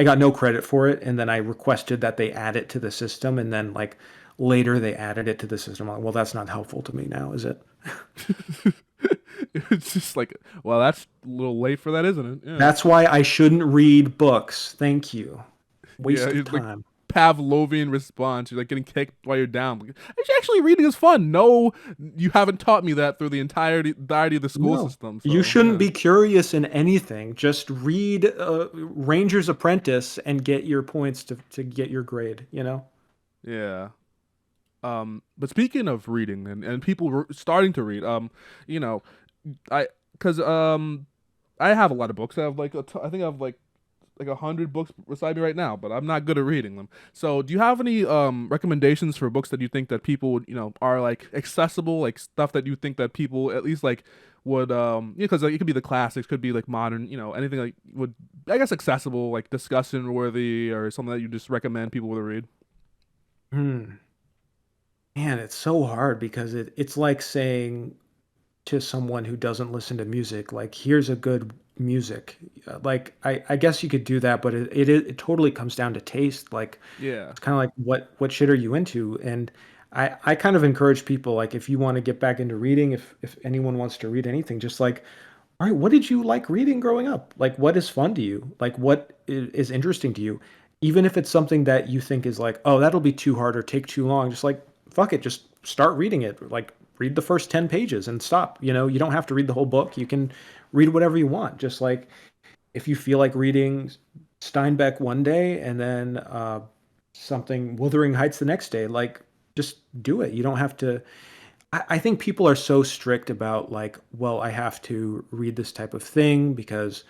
got no credit for it, and then I requested that they add it to the system, and then like later they added it to the system. I'm like, well, that's not helpful to me now, is it? It's just like, well, that's a little late for that, isn't it? Yeah. That's why I shouldn't read books. Thank you. Yeah, Waste of it's like time. Pavlovian response. You're like getting kicked while you're down. Like, actually, reading is fun. No, you haven't taught me that through the entirety of the school No. system. You So shouldn't yeah, be curious in anything. Just read Ranger's Apprentice and get your points to get your grade, you know? yeah. But speaking of reading and people starting to read, you know, I because I have a lot of books. I have like I think I have like like 100 books beside me right now, but I'm not good at reading them. So, do you have any recommendations for books that you think that people would, are like accessible, like stuff that you think that people at least like would because like, it could be the classics, could be like modern, anything like would I guess accessible, like discussion worthy or something that you just recommend people to read. Hmm. Man, it's so hard because it's like saying to someone who doesn't listen to music, like, here's a good music. Like, I guess you could do that, but it totally comes down to taste. Like, Yeah. it's kind of like what shit are you into? And I kind of encourage people, like, if you want to get back into reading, if anyone wants to read anything, just like, all right, what did you like reading growing up? Like, what is fun to you? Like, what is interesting to you? Even if it's something that you think is like, oh, that'll be too hard or take too long, just like, fuck it, just start reading it. Like, read the first 10 pages and stop. You don't have to read the whole book. You can read whatever you want. Just like if you feel like reading Steinbeck one day and then something Wuthering Heights the next day, like, just do it. You don't have to. I think people are so strict about, like, well, I have to read this type of thing because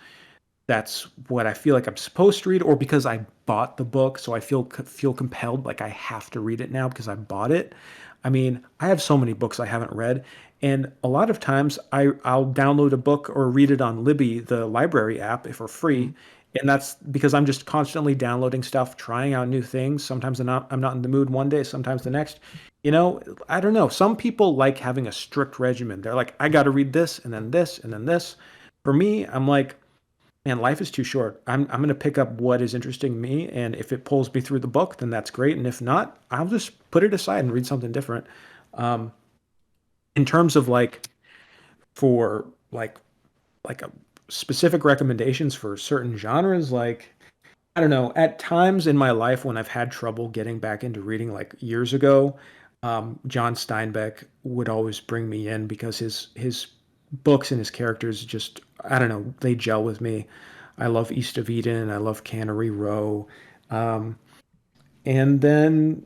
that's what I feel like I'm supposed to read, or because I bought the book, so I feel compelled, like I have to read it now because I bought it. I mean, I have so many books I haven't read, and a lot of times I'll download a book or read it on Libby, the library app, if for Hmm. free, and that's because I'm just constantly downloading stuff, trying out new things. Sometimes I'm not in the mood one day, sometimes the next. You know, I don't know. Some people like having a strict regimen. They're like, I got to read this and then this and then this. For me, I'm like, man, life is too short. I'm gonna pick up what is interesting me, and if it pulls me through the book, then that's great. And if not, I'll just put it aside and read something different. Um, in terms of like for like a specific recommendations for certain genres, like I don't know. At times in my life when I've had trouble getting back into reading, like years ago, John Steinbeck would always bring me in because his books and his characters just I don't know, they gel with me. I love East of Eden. I love Cannery Row. Um, and then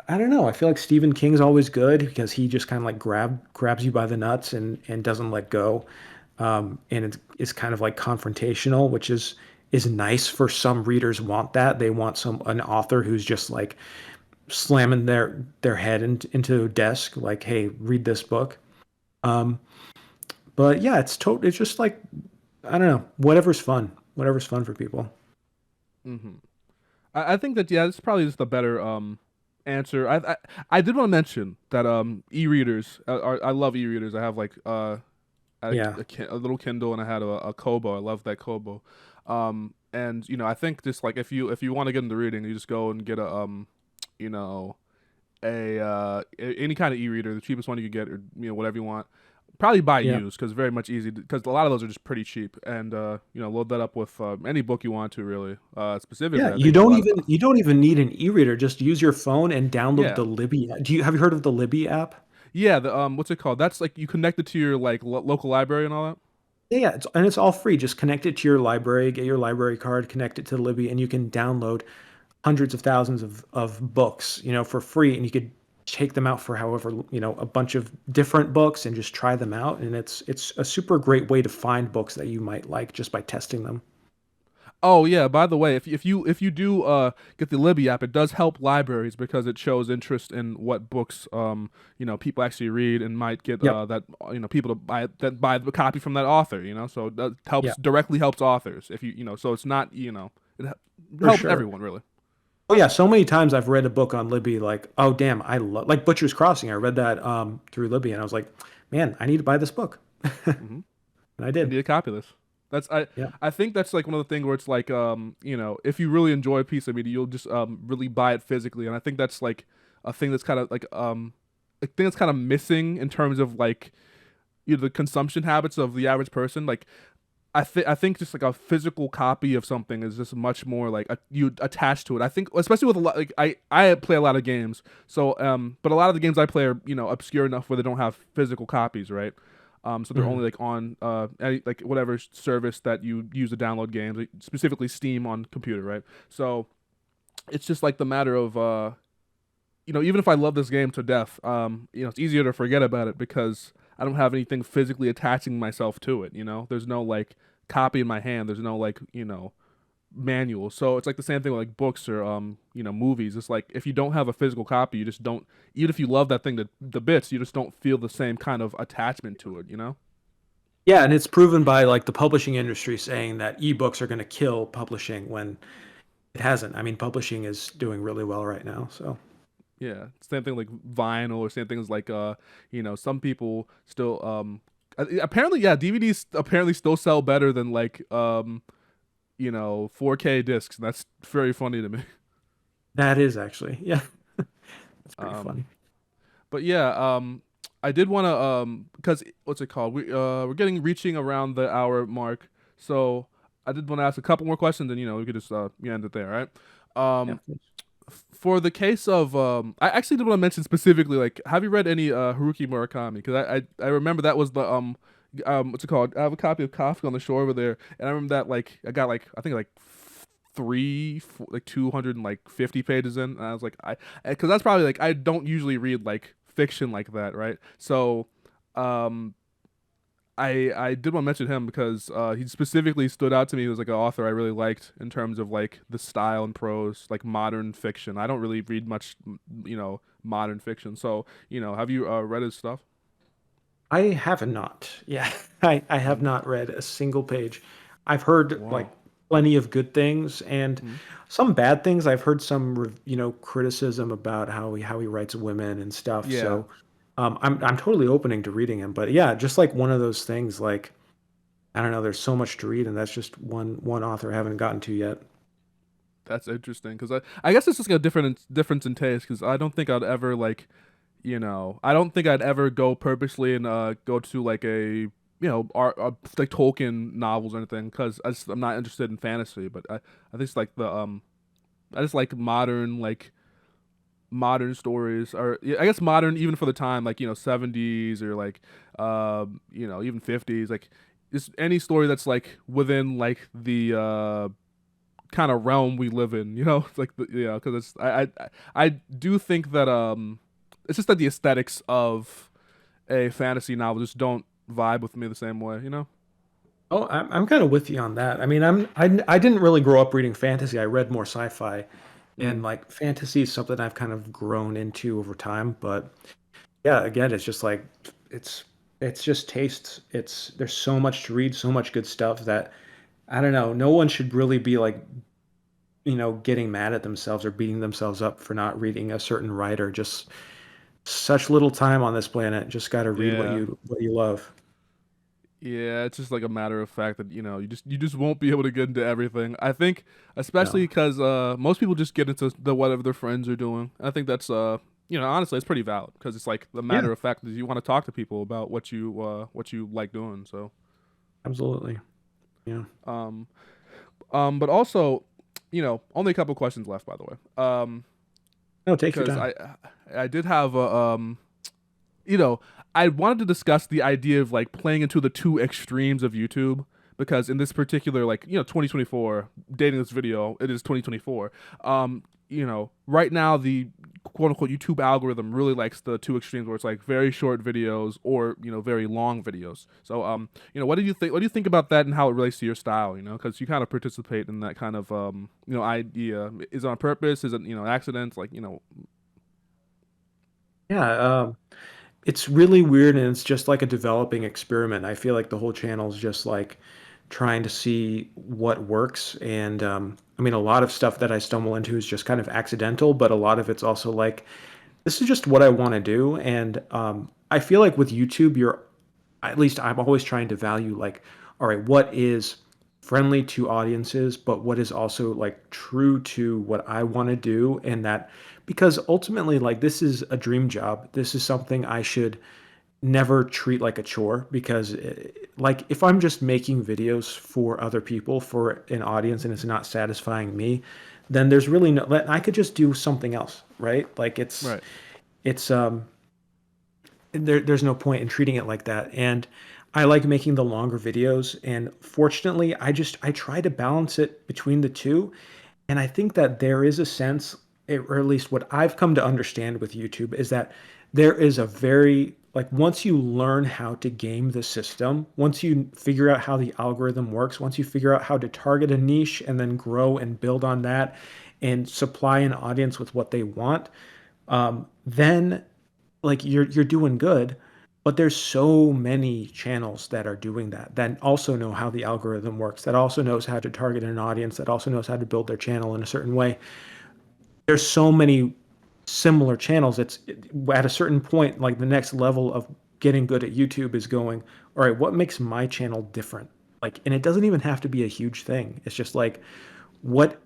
I don't know. I feel like Stephen King's always good because he just kind of like grabs you by the nuts and doesn't let go. And it's kind of like confrontational, which is nice for some readers want that. They want an author who's just like slamming their head into a desk, like, hey, read this book. Um, but yeah, it's just like I don't know, whatever's fun for people. Hmm. I think that yeah, it's probably just a better answer. I did want to mention that e-readers I love e-readers. I have like I had Yeah, a little Kindle and I had a Kobo. I love that Kobo. And I think just like if you want to get into reading, you just go and get a you know any kind of e-reader, the cheapest one you could get, or whatever you want. Probably buy yeah, used because very much easy because a lot of those are just pretty cheap and load that up with any book you want to really. yeah. Specifically, I You think a don't lot even of you don't even need an e-reader. Just use your phone and download yeah. the Libby. Have you heard of the Libby app? Yeah, the what's it called? That's like you connect it to your like local library and all that. Yeah, yeah, it's all free. Just connect it to your library, get your library card, connect it to Libby, and you can download hundreds of thousands of books, for free, and you could take them out for however, a bunch of different books and just try them out. And it's a super great way to find books that you might like just by testing them. Oh yeah, by the way, if you do get the Libby app, it does help libraries because it shows interest in what books people actually read and might get Yep. that people to buy the copy from that author, so that Yeah, helps directly helps authors if so it's not it for helps sure. everyone really. Oh yeah, so many times I've read a book on Libby, like, oh damn, I love like Butcher's Crossing. I read that through Libby, and I was like, man, I need to buy this book, and Hmm. I I did. need a copy of this. That's Yeah, I think that's like one of the things where it's like if you really enjoy a piece of media, you'll just really buy it physically, and I think that's like a thing that's kind of like a thing that's kind of missing in terms of like the consumption habits of the average person. Like I think just like a physical copy of something is just much more like you attach to it. I think especially with a lot like I play a lot of games, so but a lot of the games I play are obscure enough where they don't have physical copies, right? So they're hmm, only like on like whatever service that you use to download games, like specifically Steam on computer, right? So it's just like the matter of even if I love this game to death, it's easier to forget about it because I don't have anything physically attaching myself to it. There's no like copy in my hand. There's no like manual. So it's like the same thing with like books or movies. It's like if you don't have a physical copy, you just don't. Even if you love that thing to the bits, you just don't feel the same kind of attachment to it. You know? Yeah, and it's proven by like the publishing industry saying that ebooks are going to kill publishing when it hasn't. I mean, publishing is doing really well right now. So, Yeah. Same thing like vinyl or same things like some people still apparently yeah DVDs apparently still sell better than like 4K discs. And that's very funny to me. that is actually, yeah, that's pretty Um funny. But yeah, I did want to because what's it called? We're getting reaching around the hour mark, so I did want to ask a couple more questions, and we could just end it there, right? Yeah. Um, for the case of I actually did want to mention specifically, like, have you read any Haruki Murakami? Because I remember that was the what's it called? I have a copy of Kafka on the Shore over there, and I remember that like I got like I think like like 250 pages in, and I was like because that's probably like I don't usually read like fiction like that, right? So um I did want to mention him because he specifically stood out to me. He was like an author I really liked in terms of like the style and prose, like modern fiction. I don't really read much modern fiction. So have you read his stuff? I have not. Yeah, I have Mm. not read a single page. I've heard like Wow. plenty of good things and Mm. some bad things. I've heard some, criticism about how he writes women and stuff. Yeah, So, I'm totally opening to reading him. But yeah, just like one of those things. Like I don't know, there's so much to read, and that's just one author I haven't gotten to yet. that's interesting because I guess it's just a difference in taste because I don't think I'd ever like I don't think I'd ever go purposely and go to like a art like Tolkien novels or anything because I'm not interested in fantasy. But I think it's like the I just like modern stories or yeah, I guess modern even for the time like 70s or like even 50s like just any story that's like within like the kind of realm we live in. It's like because it's I do think that it's just that the aesthetics of a fantasy novel just don't vibe with me the same way. Oh, I'm kind of with you on that. I mean, I didn't really grow up reading fantasy. I read more sci-fi, and Mm. like fantasy is something I've kind of grown into over time. But yeah, again, it's just like it's it's just tastes. There's so much to read, so much good stuff that I don't know. No one should really be like, getting mad at themselves or beating themselves up for not reading a certain writer. Just such little time on this planet. Just got to read Yeah. what you love. Yeah, it's just like a matter of fact that you just won't be able to get into everything. I think especially No. because most people just get into the whatever their friends are doing. I think that's honestly it's pretty valid because it's like the Yeah, matter of fact that you want to talk to people about what you like doing. So absolutely. Yeah. um but also only a couple questions left by the way. No, take your Because time. I did have a you know, I wanted to discuss the idea of like playing into the two extremes of YouTube because in this particular 2024 dating this video, it is 2024. Right now the quote unquote YouTube algorithm really likes the two extremes where it's like very short videos or very long videos. So what do you think? What do you think about that and how it relates to your style? Because you kind of participate in that kind of idea. Is it on purpose? Is it accidents? Like Yeah, it's really weird and it's just like a developing experiment. I feel like the whole channel is just like trying to see what works. And I mean, a lot of stuff that I stumble into is just kind of accidental, but a lot of it's also like, this is just what I want to do. And I feel like with YouTube, at least I'm always trying to value like, all right, what is friendly to audiences, but what is also like true to what I want to do, and that because ultimately like this is a dream job. This is something I should never treat like a chore because like if I'm just making videos for other people for an audience and it's not satisfying me, then there's really no I could just do something else, right? Like right. it's there's no point in treating it like that. And I like making the longer videos. And fortunately, I try to balance it between the two. And I think that there is a sense, or at least what I've come to understand with YouTube, is that there is a very like once you learn how to game the system, once you figure out how the algorithm works, once you figure out how to target a niche and then grow and build on that and supply an audience with what they want, then like you're doing good. But there's so many channels that are doing that, that also know how the algorithm works, that also knows how to target an audience, that also knows how to build their channel in a certain way. There's so many similar channels. At a certain point, like the next level of getting good at YouTube is going, all right, what makes my channel different? Like, and it doesn't even have to be a huge thing. It's just like, what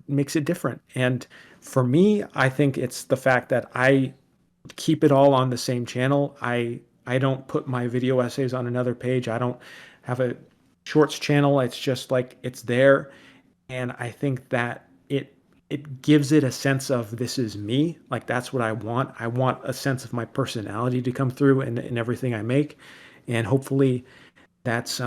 makes it different? And for me, I think it's the fact that I keep it all on the same channel. I don't put my video essays on another page. I don't have a shorts channel. It's just like it's there, and I think that it gives it a sense of this is me. Like that's what I want. I want a sense of my personality to come through in everything I make, and hopefully that's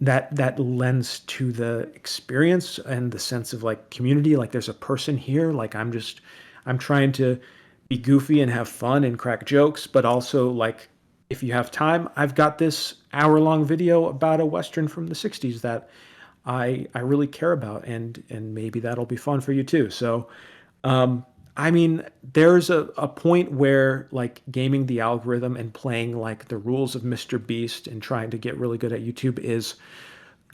that lends to the experience and the sense of like community. Like there's a person here. Like I'm trying to be goofy and have fun and crack jokes, but also like if you have time, I've got this hour-long video about a Western from the 60s that I really care about, and maybe that'll be fun for you too. So I mean, there's a point where like gaming the algorithm and playing like the rules of Mr. Beast and trying to get really good at YouTube is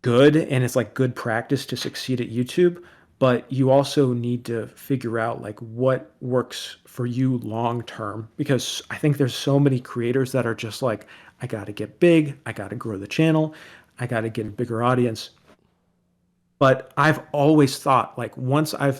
good, and it's like good practice to succeed at YouTube. But you also need to figure out like what works for you long term, because I think there's so many creators that are just like, I got to get big, I got to grow the channel, I got to get a bigger audience. But I've always thought like once I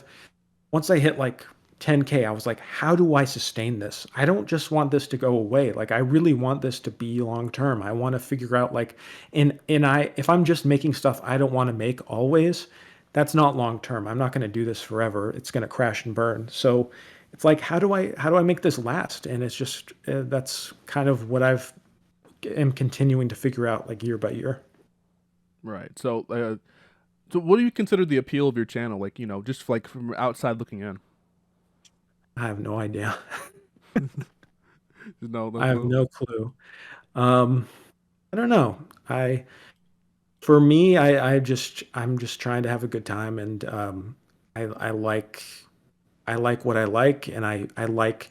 hit like 10K, I was like, how do I sustain this? I don't just want this to go away. Like I really want this to be long term. I want to figure out like and I if I'm just making stuff I don't want to make always, that's not long term. I'm not going to do this forever. It's going to crash and burn. So it's like how do I make this last? And it's just that's kind of what I've am continuing to figure out like year by year. Right. So what do you consider the appeal of your channel? Like, just like from outside looking in. I have no idea. No, no, I have no. no clue. Um, I don't know. I For me, I'm just trying to have a good time, and I like I like what I like, and I like.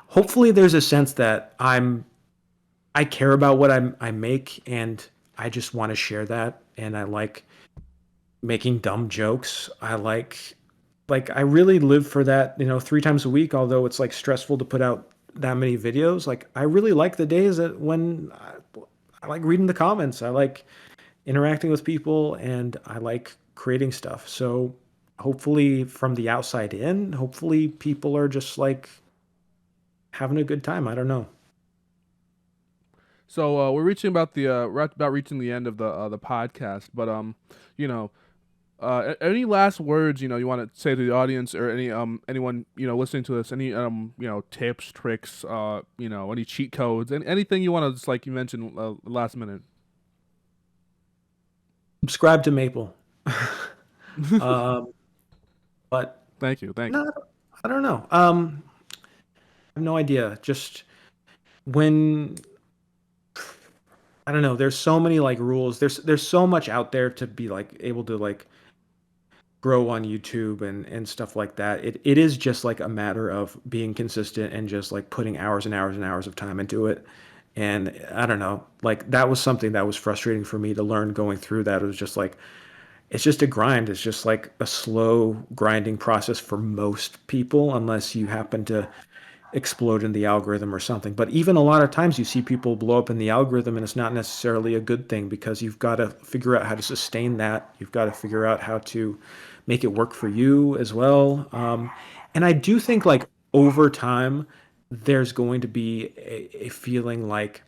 Hopefully, there's a sense that I care about what I make, and I just want to share that, and I like making dumb jokes. Like I really live for that, 3 times a week, although it's like stressful to put out that many videos. Like I really like the days that when I like reading the comments. I like interacting with people, and I like creating stuff. So hopefully from the outside in, hopefully people are just like having a good time. I don't know. So we're about reaching the end of the podcast, but you know, any last words you want to say to the audience, or anyone listening to this, any tips, tricks, any cheat codes, and anything you want to, just like you mentioned last minute. Subscribe to Maple. um, but Thank you, thank you. no, I don't know. I have no idea. Just when I don't know, there's so many like rules. There's so much out there to be like able to like grow on YouTube and stuff like that. It is just like a matter of being consistent and just like putting hours and hours and hours of time into it. And I don't know, like that was something that was frustrating for me to learn going through that. It was just like it's just a grind. It's just like a slow grinding process for most people, unless you happen to explode in the algorithm or something. But even a lot of times you see people blow up in the algorithm, and it's not necessarily a good thing, because you've got to figure out how to sustain that. You've got to figure out how to make it work for you as well. And I do think like over time, there's going to be a feeling like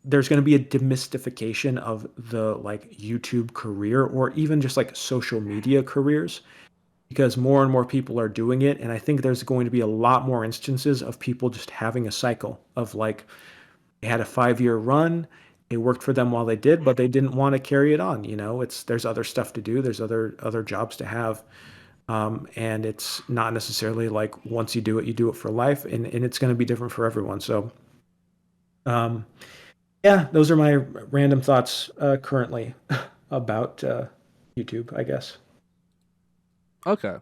there's going to be a demystification of the like YouTube career, or even just like social media careers, because more and more people are doing it. And I think there's going to be a lot more instances of people just having a cycle of like they had a 5-year run, it worked for them while they did, but they didn't want to carry it on. It's there's other stuff to do, there's other jobs to have. And it's not necessarily like once you do it for life, and it's going to be different for everyone. So, um, yeah, those are my random thoughts currently about YouTube, I guess. Okay.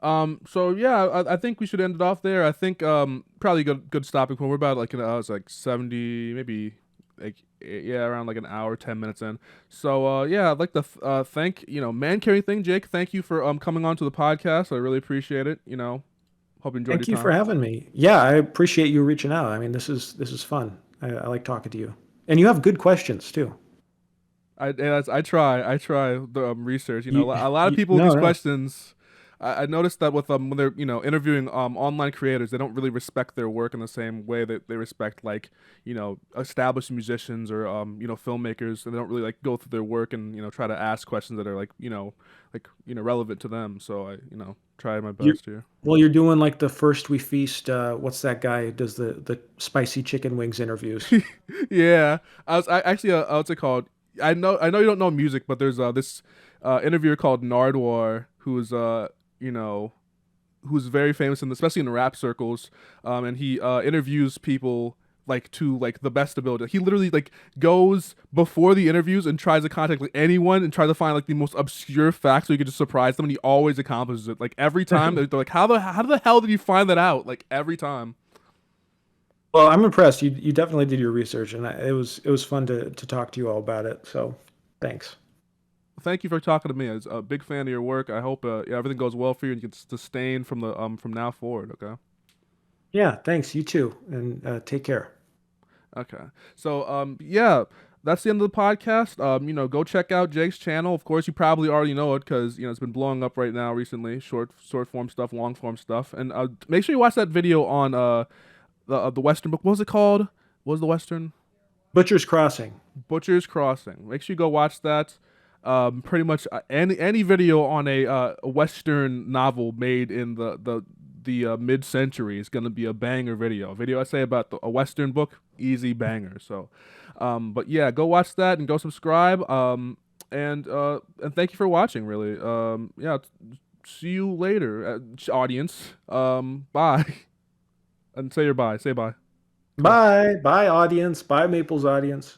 So yeah, I think we should end it off there. I think probably good stopping point. We're about like it's like 70, maybe like yeah, around like an hour, 10 minutes in. So yeah, I'd like to thank man carrying thing, Jake. Thank you for coming on to the podcast. I really appreciate it. Hope you enjoyed your Thank you for time. having me. Yeah, I appreciate you reaching out. I mean, this is fun. I like talking to you, and you have good questions too. I try the research. You, A lot of you people with no, these no. questions. I noticed that with when they're interviewing online creators, they don't really respect their work in the same way that they respect like established musicians or filmmakers, and they don't really like go through their work and try to ask questions that are like relevant to them. So I try my You best here. well, you're doing like the first we feast. What's that guy who does the spicy chicken wings interviews? Yeah, I actually what's it called? I know you don't know music, but there's this interviewer called Nardwar who's you know who's very famous especially in the rap circles, and he interviews people like to like the best ability. He literally like goes before the interviews and tries to contact like anyone and try to find like the most obscure facts so he could just surprise them, and he always accomplishes it. Like every time they're like, how the hell did you find that out? Like every time. Well, I'm impressed. You definitely did your research, and it was fun to talk to you all about it. So, thanks. Thank you for talking to me. I was a big fan of your work. I hope yeah, everything goes well for you and you can sustain from now forward. Okay. Yeah, thanks. You too, and take care. Okay. So yeah, that's the end of the podcast. Go check out Jake's channel. Of course, you probably already know it because it's been blowing up right now recently. Short form stuff, long form stuff, and make sure you watch that video on the Western book. What was it called? What was the Western? Butcher's Crossing. Butcher's Crossing. Make sure you go watch that. Pretty much any video on a Western novel made in the mid century is gonna be a banger video. A video essay about a Western book, easy banger. So, but yeah, go watch that and go subscribe. And thank you for watching. Really. Yeah. See you later, audience. Bye. And say your bye. Say bye. Go. Bye, bye, audience. Bye, Maples audience.